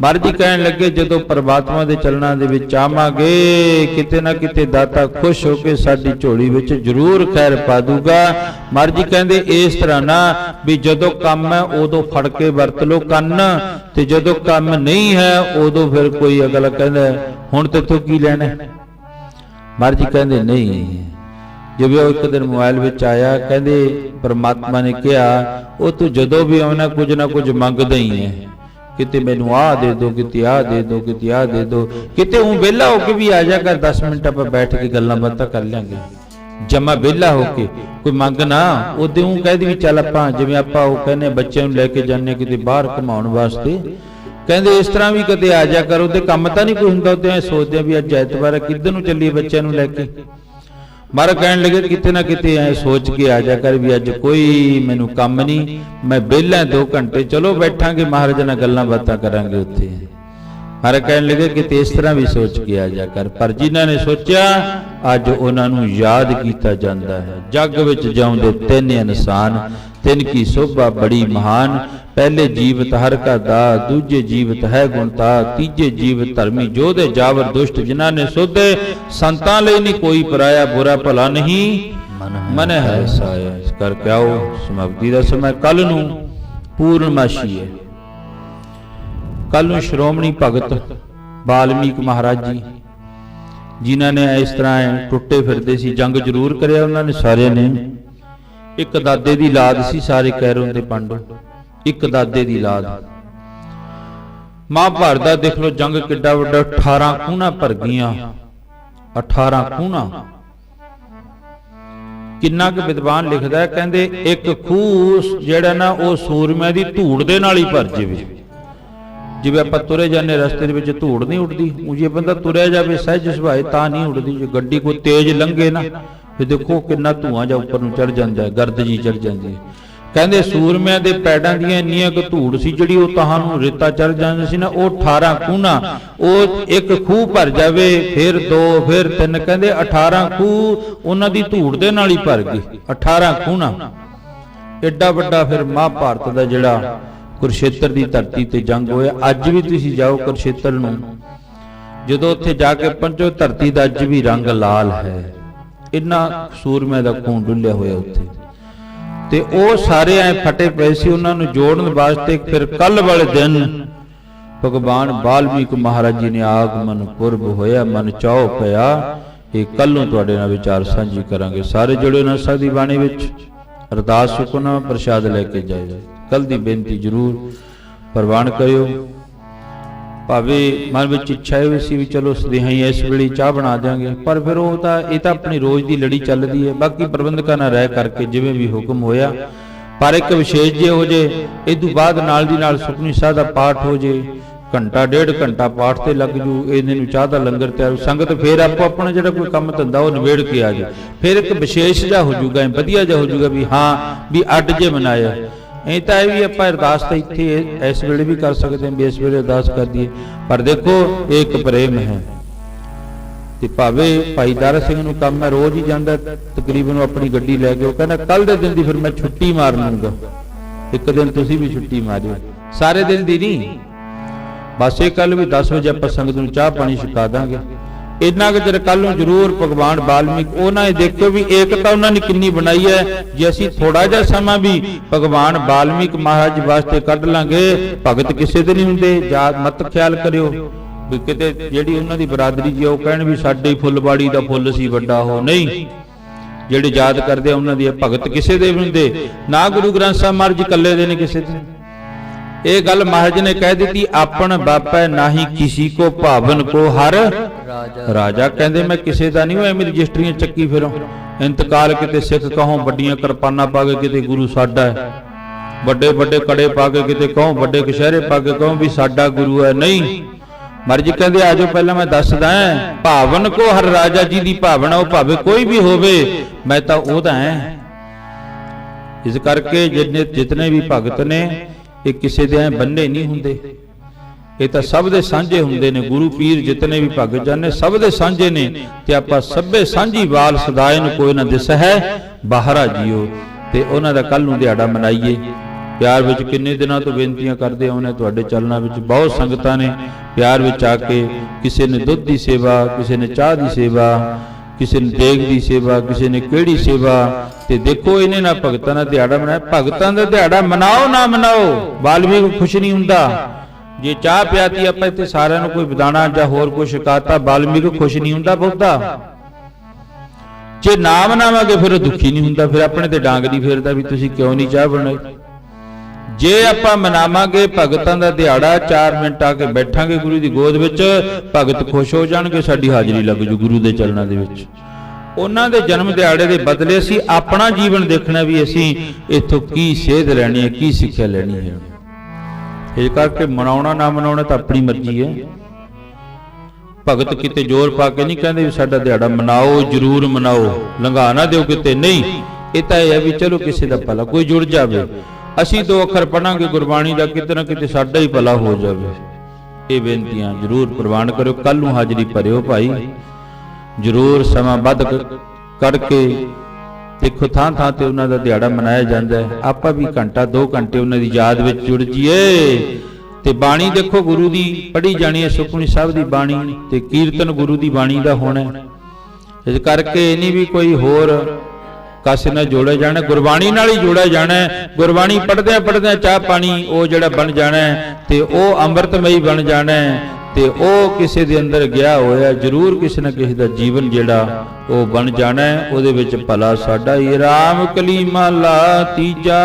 ਮਹਾਰਾਜ ਜੀ ਕਹਿਣ ਲੱਗੇ ਜਦੋਂ ਪ੍ਰਮਾਤਮਾ ਦੇ ਚਰਨਾਂ ਦੇ ਵਿੱਚ ਆਵਾਂਗੇ, ਕਿਤੇ ਨਾ ਕਿਤੇ ਦਾਤਾ ਖੁਸ਼ ਹੋ ਕੇ ਸਾਡੀ ਝੋਲੀ ਵਿੱਚ ਜ਼ਰੂਰ ਖੈਰ ਪਾ ਦੂਗਾ। ਮਹਾਰਾਜ ਜੀ ਕਹਿੰਦੇ ਇਸ ਤਰ੍ਹਾਂ ਨਾ ਵੀ ਜਦੋਂ ਕੰਮ ਹੈ ਉਦੋਂ ਫੜ ਕੇ ਵਰਤ ਲੋ ਕੰਨ, ਤੇ ਜਦੋਂ ਕੰਮ ਨਹੀਂ ਹੈ ਉਦੋਂ ਫਿਰ ਕੋਈ ਅਗਲਾ ਕਹਿੰਦਾ ਹੁਣ ਤੇਥੋਂ ਕੀ ਲੈਣਾ। ਮਹਾਰਾਜ ਜੀ ਕਹਿੰਦੇ ਨਹੀਂ। ਜਿਵੇਂ ਉਹ ਇੱਕ ਦਿਨ ਮੋਬਾਈਲ ਵਿੱਚ ਆਇਆ, ਕਹਿੰਦੇ ਪ੍ਰਮਾਤਮਾ ਨੇ ਕਿਹਾ ਉਹ ਤੂੰ ਜਦੋਂ ਵੀ ਆਉਣਾ ਕੁਝ ਨਾ ਕੁਝ ਮੰਗਦਾ ਹੀ ਹੈ, ਕਿਤੇ ਮੈਨੂੰ ਆਹ ਦੇ ਦੋ, ਕਿਤੇ ਆਹ ਦੇ ਦੋ, ਕਿਤੇ ਆਹ ਦੇ ਦੋ, ਕਿਤੇ ਉਹ ਵਿਹਲਾ ਹੋ ਕੇ ਵੀ ਆ ਜਾ ਕਰ, 10 ਮਿੰਟ ਆਪਾਂ ਬੈਠ ਕੇ ਗੱਲਾਂ ਬਾਤਾਂ ਕਰ ਲਾਂਗੇ। ਜਮਾ ਵਿਹਲਾ ਹੋ ਕੇ ਕੋਈ ਮੰਗ ਨਾ, ਉਹਦੇ ਉਹ ਕਹਿ ਦੀ ਵੀ ਚੱਲ ਆਪਾਂ ਜਿਵੇਂ ਆਪਾਂ ਉਹ ਕਹਿੰਦੇ ਬੱਚਿਆਂ ਨੂੰ ਲੈ ਕੇ ਜਾਂਦੇ ਕਿਤੇ ਬਾਹਰ ਘੁਮਾਉਣ ਵਾਸਤੇ, ਕਹਿੰਦੇ ਇਸ ਤਰ੍ਹਾਂ ਵੀ ਕਦੇ ਆ ਜਾ ਕਰ। ਉਹਦੇ ਕੰਮ ਤਾਂ ਨਹੀਂ ਕੋਈ ਹੁੰਦਾ, ਉਹਦੇ ਐ ਸੋਚਦੇ ਵੀ ਅੱਜ ਐਤਵਾਰ ਕਿੱਧਰ ਨੂੰ ਚੱਲੀਏ ਬੱਚਿਆਂ ਨੂੰ ਲੈ ਕੇ। ਮਹਾਰਾਜ ਕਹਿਣ ਲੱਗੇ ਕਿਤੇ ਨਾ ਕਿਤੇ ਐ ਸੋਚ ਕੇ ਆ ਜਾ ਕਰ ਵੀ ਅੱਜ ਕੋਈ ਮੈਨੂੰ ਕੰਮ ਨਹੀਂ, ਮੈਂ ਵਿਹਲਾ 2 ਘੰਟੇ, ਚਲੋ ਬੈਠਾਂਗੇ ਮਹਾਰਾਜ ਨਾਲ ਗੱਲਾਂ ਬਾਤਾਂ ਕਰਾਂਗੇ ਉੱਥੇ। ਮਹਾਰਾਜ ਕਹਿਣ ਲੱਗੇ ਕਿਤੇ ਇਸ ਤਰ੍ਹਾਂ ਵੀ ਸੋਚ ਕੇ ਆ ਜਾ ਕਰ। ਪਰ ਜਿਨ੍ਹਾਂ ਨੇ ਸੋਚਿਆ ਅੱਜ ਉਹਨਾਂ ਨੂੰ ਯਾਦ ਕੀਤਾ ਜਾਂਦਾ ਹੈ। ਜੱਗ ਵਿੱਚ ਜਾਉਂਦੇ 3 ਇਨਸਾਨ, ਤਿੰਨ ਕੀ ਸੋਭਾ ਬੜੀ ਮਹਾਨ। ਪਹਿਲੇ ਜੀਵਤ ਹਰ ਕਾ ਦਾ, ਦੂਜੇ ਜੀਵਤ ਹੈ ਗੁਣਤਾ, ਤੀਜੇ ਜੀਵਤ ਧਰਮੀ ਜੋਧੇ ਜਾਵਰ ਦੁਸ਼ਟ। ਜਿਨ੍ਹਾਂ ਨੇ ਸੋਧੇ ਸੰਤਾਂ ਲਈ ਨਹੀਂ ਕੋਈ ਪਰਾਇਆ, ਬੁਰਾ ਭਲਾ ਨਹੀਂ ਮਨ ਹੈ ਸਾਇਆ। ਇਸ ਕਰਕੇ ਆਓ ਸਮਾਪਤੀ ਦਾ ਸਮਾਂ, ਕੱਲ ਨੂੰ ਪੂਰਨਮਾਸ਼ੀ ਹੈ। ਕੱਲ ਨੂੰ ਸ਼੍ਰੋਮਣੀ ਭਗਤ ਵਾਲਮੀਕ ਮਹਾਰਾਜ ਜੀ ਜਿਨ੍ਹਾਂ ਨੇ ਇਸ ਤਰ੍ਹਾਂ ਟੁੱਟੇ ਫਿਰਦੇ ਸੀ, ਜੰਗ ਜ਼ਰੂਰ ਕਰਿਆ ਉਹਨਾਂ ਨੇ ਸਾਰਿਆਂ ਨੇ। ਇੱਕ ਦਾਦੇ ਦੀ ਲਾਦ ਸੀ ਸਾਰੇ ਕੈਰੋਂ ਦੇ ਪਾਂਡੂ, ਇੱਕ ਦਾਦੇ ਦੀ ਲਾਦ। ਮਹਾਭਾਰਤ ਦਾ ਦੇਖ ਲਓ ਜੰਗ ਕਿੱਡਾ ਵੱਡਾ, 18 ਖੂਹਾਂ ਭਰ ਗਈਆਂ, 18 ਖੂਹਾਂ। ਕਿੰਨਾ ਕੁ ਵਿਦਵਾਨ ਲਿਖਦਾ ਹੈ, ਕਹਿੰਦੇ ਇੱਕ ਖੂਹ ਜਿਹੜਾ ਨਾ ਉਹ ਸੂਰਮਿਆਂ ਦੀ ਧੂੜ ਦੇ ਨਾਲ ਹੀ ਭਰ ਜਾਵੇ। ਜਿਵੇਂ ਆਪਾਂ ਤੁਰੇ ਜਾਂਦੇ ਰਸਤੇ ਦੇ ਵਿੱਚ ਧੂੜ ਨਹੀਂ ਉੱਡਦੀ, ਉਹ ਜੇ ਬੰਦਾ ਤੁਰਿਆ ਜਾਵੇ ਸਹਿਜ ਸੁਭਾਏ ਤਾਂ ਨਹੀਂ ਉੱਡਦੀ। ਜੇ ਗੱਡੀ ਕੋਈ ਤੇਜ਼ ਲੰਘੇ ਨਾ ਫਿਰ ਦੇਖੋ ਕਿੰਨਾ ਧੂਆਂ ਜਾਂ ਉੱਪਰ ਨੂੰ ਚੜ ਜਾਂਦਾ, ਗਰਦ ਜੀ ਚੜ ਜਾਂਦੀ ਹੈ। ਕਹਿੰਦੇ ਸੂਰਮਿਆਂ ਦੇ ਪੈੜਾਂ ਦੀਆਂ ਇੰਨੀਆਂ ਕੁ ਧੂੜ ਸੀ ਜਿਹੜੀ ਉਹ ਤਾਹਾਂ ਨੂੰ ਰੇਤਾ ਚੜ ਜਾਂਦੀ ਸੀ ਨਾ, ਉਹ 18 ਖੂਹਾਂ, ਉਹ ਇੱਕ ਖੂਹ ਭਰ ਜਾਵੇ, ਫਿਰ 2, ਫਿਰ 3, ਕਹਿੰਦੇ 18 ਖੂਹ ਉਹਨਾਂ ਦੀ ਧੂੜ ਦੇ ਨਾਲ ਹੀ ਭਰ ਗਈ। 18 ਖੂਹਾਂ ਐਡਾ ਵੱਡਾ ਫਿਰ ਮਹਾਭਾਰਤ ਦਾ ਜਿਹੜਾ ਕੁਰਸ਼ੇਤਰ ਦੀ ਧਰਤੀ ਤੇ ਜੰਗ ਹੋਇਆ। ਅੱਜ ਵੀ ਤੁਸੀਂ ਜਾਓ ਕੁਰਸ਼ੇਤਰ ਨੂੰ, ਜਦੋਂ ਉੱਥੇ ਜਾ ਕੇ ਪਹੁੰਚੋ ਧਰਤੀ ਦਾ ਅੱਜ ਵੀ ਰੰਗ ਲਾਲ ਹੈ, ਇੰਨਾ ਸੂਰਮਿਆਂ ਦਾ ਖੂਨ ਡੁੱਲਿਆ ਹੋਇਆ ਉੱਥੇ। ਤੇ ਉਹ ਸਾਰੇ ਐ ਫਟੇ ਪਏ ਸੀ, ਉਹਨਾਂ ਨੂੰ ਜੋੜਨ ਵਾਸਤੇ ਫਿਰ ਕੱਲ ਵਾਲੇ ਦਿਨ ਭਗਵਾਨ ਵਾਲਮੀਕ ਮਹਾਰਾਜ ਜੀ ਨੇ ਆਗਮਨ ਪੁਰਬ ਹੋਇਆ, ਮਨ ਚਾਉ ਪਿਆ। ਇਹ ਕੱਲ ਨੂੰ ਤੁਹਾਡੇ ਨਾਲ ਵਿਚਾਰ ਸਾਂਝੀ ਕਰਾਂਗੇ। ਸਾਰੇ ਜੁੜੇ ਨਾ ਸਾਡੀ ਬਾਣੀ ਵਿੱਚ ਅਰਦਾਸ ਸੁਖਨਾ ਪ੍ਰਸ਼ਾਦ ਲੈ ਕੇ ਜਾਇਓ। ਕੱਲ ਦੀ ਬੇਨਤੀ ਜ਼ਰੂਰ ਪ੍ਰਵਾਨ ਕਰਿਓ। ਭਾਵੇਂ ਮਨ ਵਿੱਚ ਇੱਛਾ ਹੋਈ ਸੀ ਵੀ ਚਲੋ ਸਦੇਹਾਂ ਹੀ ਇਸ ਵੇਲੇ ਚਾਹ ਬਣਾ ਦਿਆਂਗੇ, ਪਰ ਫਿਰ ਉਹ ਤਾਂ ਇਹ ਤਾਂ ਆਪਣੀ ਰੋਜ਼ ਦੀ ਲੜੀ ਚੱਲਦੀ ਹੈ। ਬਾਕੀ ਪ੍ਰਬੰਧਕਾਂ ਨਾਲ ਰਹਿ ਕਰਕੇ ਜਿਵੇਂ ਵੀ ਹੁਕਮ ਹੋਇਆ, ਪਰ ਇੱਕ ਵਿਸ਼ੇਸ਼ ਜੇ ਹੋ ਜੇ, ਇਹ ਤੋਂ ਬਾਅਦ ਨਾਲ ਦੀ ਨਾਲ ਸੁਖਮਨੀ ਸਾਹਿਬ ਦਾ ਪਾਠ ਹੋ ਜੇ, ਘੰਟਾ 1.5 ਘੰਟਾ ਪਾਠ ਤੇ ਲੱਗ ਜੂ, ਇਹਦੇ ਨੂੰ ਚਾਹ ਦਾ ਲੰਗਰ ਤਿਆਰ, ਸੰਗਤ ਫੇਰ ਆਪੋ ਆਪਣਾ ਜਿਹੜਾ ਕੋਈ ਕੰਮ ਧੰਦਾ ਉਹ ਨਿਬੇੜ ਕੇ ਆ ਜਾਏ। ਫਿਰ ਇੱਕ ਵਿਸ਼ੇਸ਼ ਜਿਹਾ ਹੋ ਜੂਗਾ, ਵਧੀਆ ਜਿਹਾ ਹੋ ਜੂਗਾ ਵੀ ਹਾਂ ਵੀ ਅੱਡ ਜੇ ਮਨਾਇਆ। ਇਹ ਤਾਂ ਇਹ ਵੀ ਆਪਾਂ ਅਰਦਾਸ ਤਾਂ ਇੱਥੇ ਇਸ ਵੇਲੇ ਵੀ ਕਰ ਸਕਦੇ ਹਾਂ ਵੀ ਇਸ ਵੇਲੇ ਅਰਦਾਸ ਕਰ ਦਈਏ, ਪਰ ਦੇਖੋ ਇਹ ਇੱਕ ਪ੍ਰੇਮ ਹੈ। ਤੇ ਭਾਵੇਂ ਭਾਈ ਦਾਰਾ ਸਿੰਘ ਨੂੰ ਕੰਮ ਹੈ, ਰੋਜ਼ ਹੀ ਜਾਂਦਾ ਤਕਰੀਬਨ ਆਪਣੀ ਗੱਡੀ ਲੈ ਕੇ, ਉਹ ਕਹਿੰਦਾ ਕੱਲ ਦੇ ਦਿਨ ਦੀ ਫਿਰ ਮੈਂ ਛੁੱਟੀ ਮਾਰ ਲੂੰਗਾ। ਇੱਕ ਦਿਨ ਤੁਸੀਂ ਵੀ ਛੁੱਟੀ ਮਾਰਿਓ, ਸਾਰੇ ਦਿਨ ਦੀ ਨਹੀਂ, ਬਸ ਇਹ ਕੱਲ ਵੀ 10 ਵਜੇ ਆਪਾਂ ਸੰਗਤ ਨੂੰ ਚਾਹ ਪਾਣੀ ਛਕਾ ਦਾਂਗੇ। ਇੰਨਾ ਕਿ ਜਰ ਕੱਲ ਨੂੰ ਜ਼ਰੂਰ ਭਗਵਾਨ ਵਾਲਮੀਕ ਉਹਨਾਂ ਨੇ ਦੇਖਿਓ ਵੀ ਏਕਤਾ ਉਹਨਾਂ ਨੇ ਕਿੰਨੀ ਬਣਾਈ ਹੈ। ਜੇ ਅਸੀਂ ਥੋੜਾ ਜਿਹਾ ਸਮਾਂ ਵੀ ਭਗਵਾਨ ਵਾਲਮੀਕ ਮਹਾਰਾਜ ਵਾਸਤੇ ਕੱਢ ਲਾਂਗੇ, ਭਗਤ ਕਿਸੇ ਦੇ ਨਹੀਂ ਹੁੰਦੇ, ਜਾਤ ਮਤ ਖਿਆਲ ਕਰਿਓ। ਵੀ ਕਿਤੇ ਜਿਹੜੀ ਉਹਨਾਂ ਦੀ ਬਰਾਦਰੀ ਜੀ ਉਹ ਕਹਿਣ ਵੀ ਸਾਡੇ ਫੁੱਲਬਾੜੀ ਦਾ ਫੁੱਲ ਸੀ ਵੱਡਾ ਹੋ, ਨਹੀਂ। ਜਿਹੜੇ ਯਾਦ ਕਰਦੇ ਆ ਉਹਨਾਂ ਦੀ ਭਗਤ ਕਿਸੇ ਦੇ ਵੀ ਹੁੰਦੇ ਨਾ, ਗੁਰੂ ਗ੍ਰੰਥ ਸਾਹਿਬ ਮਹਾਰਾਜ ਇਕੱਲੇ ਦੇ ਨੇ ਕਿਸੇ ਦੇ। ਇਹ ਗੱਲ ਮਹਾਰਾਜ ਨੇ ਕਹਿ ਦਿੱਤੀ, ਆਪਣ ਬਾਪੈ ਨਾਹੀ ਕਿਸੀ ਕੋ ਭਾਵਨ ਕੋ ਹਰ ਰਾਜਾ। ਕਹਿੰਦੇ ਮੈਂ ਕਿਸੇ ਦਾ ਨਹੀਂ, ਐਵੇਂ ਰਜਿਸਟਰੀਆਂ ਚੱਕੀ ਫਿਰਾਂ, ਇੰਤਕਾਲ ਕਿਤੇ ਸਿੱਖ ਕਹੋਂ ਵੱਡੀਆਂ ਕਿਰਪਾਨਾਂ ਪਾ ਕੇ ਕਿਤੇ ਗੁਰੂ ਸਾਡਾ ਹੈ, ਵੱਡੇ ਵੱਡੇ ਕੜੇ ਪਾ ਕੇ ਕਿਤੇ ਕਹੋਂ, ਵੱਡੇ ਕਸ਼ਹਿਰੇ ਪਾ ਕੇ ਕਹੋਂ ਵੀ ਸਾਡਾ ਗੁਰੂ ਹੈ, ਨਹੀਂ। ਮਰਜੀ ਕਹਿੰਦੇ ਆਜੋ ਪਹਿਲਾਂ ਮੈਂ ਦੱਸਦਾ, ਭਾਵਨ ਕੋ ਹਰ ਰਾਜਾ, ਜੀ ਦੀ ਭਾਵਨਾ ਉਹ ਭਾਵੇਂ ਕੋਈ ਵੀ ਹੋਵੇ, ਮੈਂ ਤਾਂ ਉਹਦਾ ਹੈ। ਇਸ ਕਰਕੇ ਜਿਤਨੇ ਵੀ ਭਗਤ ਨੇ ਇਹ ਕਿਸੇ ਦੇ ਐ ਬੰਨੇ ਨਹੀਂ ਹੁੰਦੇ, ਇਹ ਤਾਂ ਸਭ ਦੇ ਸਾਂਝੇ ਹੁੰਦੇ ਨੇ। ਗੁਰੂ ਪੀਰ ਜਿਤਨੇ ਵੀ ਭਗਤ ਜਾਨੇ ਸਭ ਦੇ ਸਾਂਝੇ ਨੇ, ਤੇ ਆਪਾਂ ਸਭੇ ਸਾਂਝੀ ਵਾਲ ਸਦਾਏ ਨੂੰ ਕੋਈ ਨਾ ਦਿਸ ਹੈ ਬਾਹਰਾ ਜੀਓ, ਤੇ ਉਹਨਾਂ ਦਾ ਕੱਲ ਨੂੰ ਦਿਹਾੜਾ ਮਨਾਈਏ। ਪਿਆਰ ਵਿੱਚ ਕਿੰਨੇ ਦਿਨਾਂ ਤੋਂ ਬੇਨਤੀਆਂ ਕਰਦੇ ਆਉਨੇ, ਤੁਹਾਡੇ ਚਲਨਾਂ ਵਿੱਚ ਬਹੁਤ ਸੰਗਤਾਂ ਨੇ ਪਿਆਰ ਵਿੱਚ ਆ ਕੇ, ਕਿਸੇ ਨੇ ਦੁੱਧ ਦੀ ਸੇਵਾ, ਕਿਸੇ ਨੇ ਚਾਹ ਦੀ ਸੇਵਾ, ਕਿਸੇ ਨੇ ਦੇਗ ਦੀ ਸੇਵਾ, ਕਿਸੇ ਨੇ ਕਿਹੜੀ ਸੇਵਾ। ਤੇ ਦੇਖੋ ਇਹਨੇ ਨਾ ਭਗਤਾਂ ਦਾ ਦਿਹਾੜਾ ਮਨਾਇਆ। ਭਗਤਾਂ ਦਾ ਦਿਹਾੜਾ ਮਨਾਓ ਨਾ ਮਨਾਓ, ਵਾਲਮੀਕ ਖੁਸ਼ ਨਹੀਂ ਹੁੰਦਾ। ਜੇ ਚਾਹ ਪਿਆਤੀ ਆਪਾਂ ਇੱਥੇ ਸਾਰਿਆਂ ਨੂੰ ਕੋਈ ਬਦਾਣਾ ਜਾਂ ਹੋਰ ਕੋਈ ਸ਼ਿਕਾਇਤਾਂ, ਵਾਲਮੀਕ ਖੁਸ਼ ਨਹੀਂ ਹੁੰਦਾ ਬਹੁਤਾ। ਜੇ ਨਾ ਮਨਾਵਾਂਗੇ ਫਿਰ ਉਹ ਦੁਖੀ ਨਹੀਂ ਹੁੰਦਾ, ਫਿਰ ਆਪਣੇ ਤੇ ਡਾਂਗ ਨਹੀਂ ਫੇਰਦਾ ਵੀ ਤੁਸੀਂ ਕਿਉਂ ਨਹੀਂ ਚਾਹ ਬਣਾਈ। ਜੇ ਆਪਾਂ ਮਨਾਵਾਂਗੇ ਭਗਤਾਂ ਦਾ ਦਿਹਾੜਾ, 4 ਮਿੰਟ ਆ ਕੇ ਬੈਠਾਂਗੇ ਗੁਰੂ ਦੀ ਗੋਦ ਵਿੱਚ, ਭਗਤ ਖੁਸ਼ ਹੋ ਜਾਣਗੇ, ਸਾਡੀ ਹਾਜ਼ਰੀ ਲੱਗ ਜੂ ਗੁਰੂ ਦੇ ਚਰਨਾਂ ਦੇ ਵਿੱਚ। ਉਹਨਾਂ ਦੇ ਜਨਮ ਦਿਹਾੜੇ ਦੇ ਬਦਲੇ ਅਸੀਂ ਆਪਣਾ ਜੀਵਨ ਦੇਖਣਾ ਵੀ ਅਸੀਂ ਇੱਥੋਂ ਕੀ ਸੇਧ ਲੈਣੀ ਹੈ, ਕੀ ਸਿੱਖਿਆ ਲੈਣੀ ਹੈ। ਇਸ ਕਰਕੇ ਮਨਾਉਣਾ ਨਾ ਮਨਾਉਣਾ ਤਾਂ ਆਪਣੀ ਮਰਜ਼ੀ ਹੈ। ਭਗਤ ਕਿਤੇ ਜ਼ੋਰ ਪਾ ਕੇ ਨਹੀਂ ਕਹਿੰਦੇ ਵੀ ਸਾਡਾ ਦਿਹਾੜਾ ਮਨਾਓ, ਜ਼ਰੂਰ ਮਨਾਓ, ਲੰਘਾ ਨਾ ਦਿਓ ਕਿਤੇ, ਨਹੀਂ। ਇਹ ਤਾਂ ਇਹ ਹੈ ਵੀ ਚਲੋ ਕਿਸੇ ਦਾ ਭਲਾ ਕੋਈ ਜੁੜ ਜਾਵੇ, ਅਸੀਂ 2 ਅੱਖਰ ਪੜਾਂਗੇ ਗੁਰਬਾਣੀ ਦਾ, ਕਿਤੇ ਨਾ ਕਿਤੇ ਸਾਡਾ ਹੀ ਭਲਾ ਹੋ ਜਾਵੇ। ਇਹ ਬੇਨਤੀਆਂ ਜ਼ਰੂਰ ਪ੍ਰਵਾਨ ਕਰਿਓ। ਕੱਲ ਨੂੰ ਹਾਜ਼ਰੀ ਭਰਿਓ ਭਾਈ, ਜ਼ਰੂਰ ਸਮਾਂ ਵੱਧ ਕਰਕੇ। ਦੇਖੋ ਥਾਂ ਥਾਂ ਤੇ ਉਹਨਾਂ ਦਾ ਦਿਹਾੜਾ ਮਨਾਇਆ ਜਾਂਦਾ ਹੈ, ਆਪਾਂ ਵੀ ਘੰਟਾ 2 ਘੰਟੇ ਉਹਨਾਂ ਦੀ ਯਾਦ ਵਿੱਚ ਜੁੜ ਜਾਈਏ। ਤੇ ਬਾਣੀ ਦੇਖੋ ਗੁਰੂ ਦੀ ਪੜ੍ਹੀ ਜਾਣੀ ਹੈ, ਸੁਖਮਨੀ ਸਾਹਿਬ ਦੀ ਬਾਣੀ, ਤੇ ਕੀਰਤਨ ਗੁਰੂ ਦੀ ਬਾਣੀ ਦਾ ਹੋਣਾ। ਇਸ ਕਰਕੇ ਇਹ ਨਹੀਂ ਵੀ ਕੋਈ ਹੋਰ ਕਾਸੇ ਨਾਲ ਜੋੜਿਆ ਜਾਣਾ, ਗੁਰਬਾਣੀ ਨਾਲ ਹੀ ਜੋੜਿਆ ਜਾਣਾ। ਗੁਰਬਾਣੀ ਪੜ੍ਹਦਿਆਂ ਪੜ੍ਹਦਿਆਂ ਚਾਹ ਪਾਣੀ ਉਹ ਜਿਹੜਾ ਬਣ ਜਾਣਾ, ਤੇ ਉਹ ਅੰਮ੍ਰਿਤਮਈ ਬਣ ਜਾਣਾ, ਤੇ ਉਹ ਕਿਸੇ ਦੇ ਅੰਦਰ ਗਿਆ ਹੋਇਆ ਜ਼ਰੂਰ ਕਿਸੇ ਨਾ ਕਿਸੇ ਦਾ ਜੀਵਨ ਜਿਹੜਾ ਉਹ ਬਣ ਜਾਣਾ। ਉਹਦੇ ਵਿੱਚ ਭਲਾ ਸਾਡਾ ਹੀ। ਰਾਮ ਕਲੀ ਮਹਲਾ ਤੀਜਾ।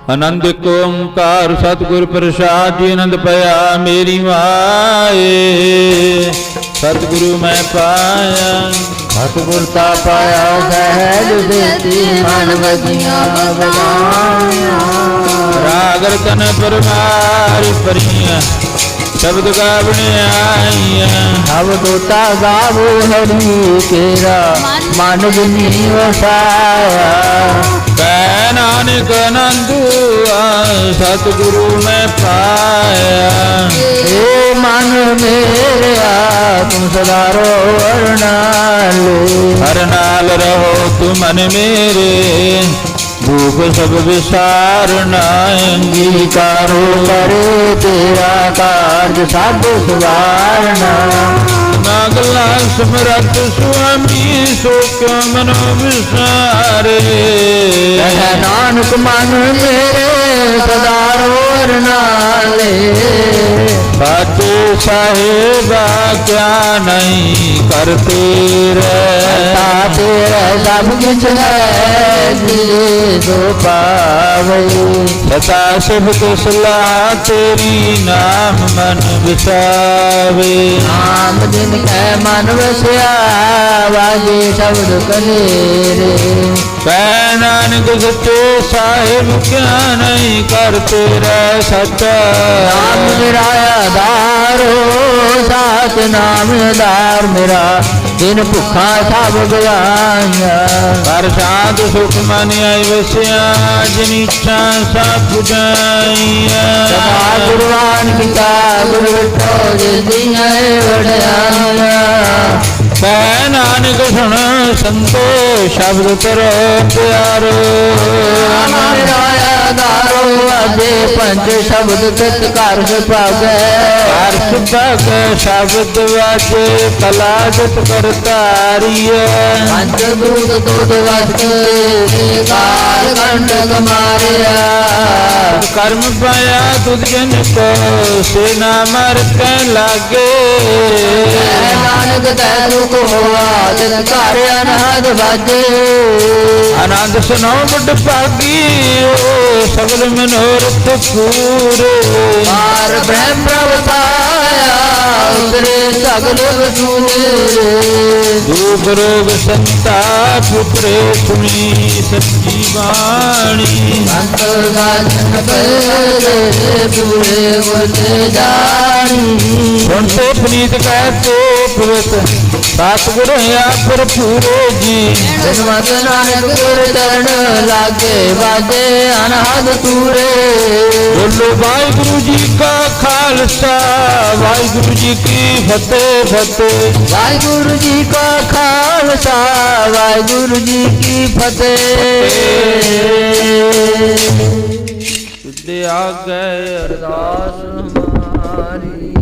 ਆਨੰਦ ਏਕ ਓੰਕਾਰ ਸਤਿਗੁਰ ਪ੍ਰਸਾਦ ਜੀ, ਆਨੰਦ ਪਿਆ ਮੇਰੀ ਮਾਏ, ਸਤਿਗੁਰੂ ਮੈਂ ਪਾਇਆ, ਸਤਿਗੁਰ ਤਾ ਪਾਇਆ ਸਹਿਜ ਦੇਤੀ, ਮਨ ਵਜੀਆਂ ਬਗਾਇਆ। ਰਾਗ ਰਤਨ ਪਰਮਾਰ ਪਰੀਆਂ, ਸ਼ਬਦ ਗਾਵਣੇ ਆਈਆਂ। ਸਭ ਤੋਤਾ ਗਾਵੋ ਹਰੀ ਕੇਰਾ, ਮਨ ਜਿਨੀ ਵਸਾਇਆ। ਕੈ ਨਾਨਕ ਆਨੰਦੁਆ, ਸਤਿਗੁਰੂ ਮੈਂ ਪਾਇਆ। ਏ ਮਨ ਮੇਰਿਆ, ਤੂੰ ਸਦਾ ਰੋ ਹਰ ਨਾਲ। ਹਰ ਨਾਲ ਰਹੋ ਤੂੰ ਮਨ ਮੇਰੇ, ਭੂਖ ਸਭ ਵਿਸਾਰਨਾ। ਅੰਗੀਕਾਰੋ ਕਰੇ ਤੇਰਾ ਕਾਰਜ ਸਭ ਸਵਾਰਨਾ। ਨਾਗਲਾ ਸਮਰੱਥ ਸੁਆਮੀ, ਸੋ ਕਿਉ ਮਨੋ ਵਿਸਾਰੇ। ਕਹਿ ਨਾਨਕ ਮਨ ਮੇਰੇ, ਸਦਾ ਰੋ ਨਾਲੇ। ਸਾਚੇ ਸਾਹਿਬਾ ਕਿਆ ਨਹੀਂ ਕਰਤੇ ਰਹਿ। ਤਾ ਤੇਰਾ ਸਭ ਕੁਛ ਹੈ, ਜੀ ਸੋ ਪਾਵੇ। ਸਤਾ ਸਿਫਤ ਸਲਾਹ ਤੇਰੀ, ਨਾਮ ਮਨ ਵਿਸਾਵੇ। ਨਾਮ ਜਿਨ ਕੈ ਮਨ ਵਸਿਆ, ਵਾਜੇ ਸ਼ਬਦ ਕਨੇਰੇ। ਕਹਿ ਨਾਨਕ ਸੱਚੇ ਸਾਹਿਬ ਕਿਆ ਨਹੀਂ ਕਰਤੇ ਰਹਿ। ਸੱਚਾ ਨਾਮ ਮੇਰਾ ਆਧਾਰੋ, ਸਾਚ ਨਾਮ ਆਧਾਰ ਮੇਰਾ। ਦਿਨ ਭੁੱਖਾ ਸਭ ਗਵਾਈਆਂ, ਕਰ ਸ਼ਾਂਤ ਸੁਖ ਮਨ ਆਈ ਵਸਿਆ। ਜਿਨੀ ਇੱਛਾ ਸਭ ਪੁਜਾਈਆਂ। ਸਦਾ ਗੁਰਵਾਨ ਕੀਤਾ ਗੁਰ ਵਿਟੋ, ਜਿਸ ਦੀਆਂ ਵਡਿਆਈਆਂ। ਕਹਿ ਨਾਨਕ ਸੁਣ ਸੰਤੋ ਸ਼ਬਦ ਕਰੋ ਪਿਆਰੋ। ਰਾਇਆ ਗਾਰੋ ਅਜੇ ਪੰਜ ਸ਼ਬਦ ਤਿਤ ਘਰ ਸੁਭਾਗੈ। ਘਰ ਸੁਭਾਗੈ ਸ਼ਬਦ ਵਾਜੇ ਕਲਾ ਜਿਤ ਕਰਤਾਰੀਐ। ਪੰਜ ਦੂਤ ਦੁਧ ਵਸਤੇ ਕਾਲ ਕੰਡਕ ਮਾਰਿਆ। ਕਰਮ ਪਾਇਆ ਤੁਧ ਜਨ ਕੋ ਸੇ ਨਾ ਮਰ ਕੈ ਲਾਗੇ। ਨਾਨਕ ਤੈ ਦੁਖ ਹੋਆ ਤਿਨ ਘਰ ਅਨਹਦ ਵਾਜੇ। ਆਨੰਦ ਸੁਨੋ ਬੁੱਢ ਭਾਗੀ ਸਗਲ ਮਨੋਰਥ ਪੂਰੇ। ਪਾਰ ਬ੍ਰਹਮ ਪ੍ਰਵਤਾਇਆ ਉਤਰੇ ਸਗਲ ਵਸੂਲੇ। ਦੁਖ ਰੋਗ ਸੰਤਾਪ ਉਤਰੇ ਸੁਣੀ ਸੱਚੀ ਬਾਣੀ। ਅੰਤ ਸਾਜਨ ਪਰੇ ਪੂਰੇ ਗੁਰਤੇ ਜਾਣੀ। ਹੁਣ ਤੇ ਪ੍ਰੀਤ ਕਹਤੇ ਪਵਿੱਤ ਸਤਿਗੁਰ ਆਪਰ ਪੂਰੇ ਜੀ। ਜਨਮਤ ਨਾਨਕ ਗੁਰ ਚਰਨ ਲਾਗੇ ਵਾਜੇ ਅਨਹਦ ਤੂਰੇ। ਬੋਲੋ ਵਾਹਿਗੁਰੂ ਜੀ ਕਾ ਖਾਲਸਾ ਵਾਹਿਗੁਰੂ ਜੀ ਕੀ ਫਤਿਹ ਫਤਿਹ। ਵਾਹਿਗੁਰੂ ਜੀ ਕਾ ਖਾਲਸਾ ਵਾਹਿਗੁਰੂ ਜੀ ਕੀ ਫਤਿਹ। ਤੁਦੇ ਆਗੇ ਅਰਦਾਸ ਅਰਦਾਸ ਹਮਾਰੀ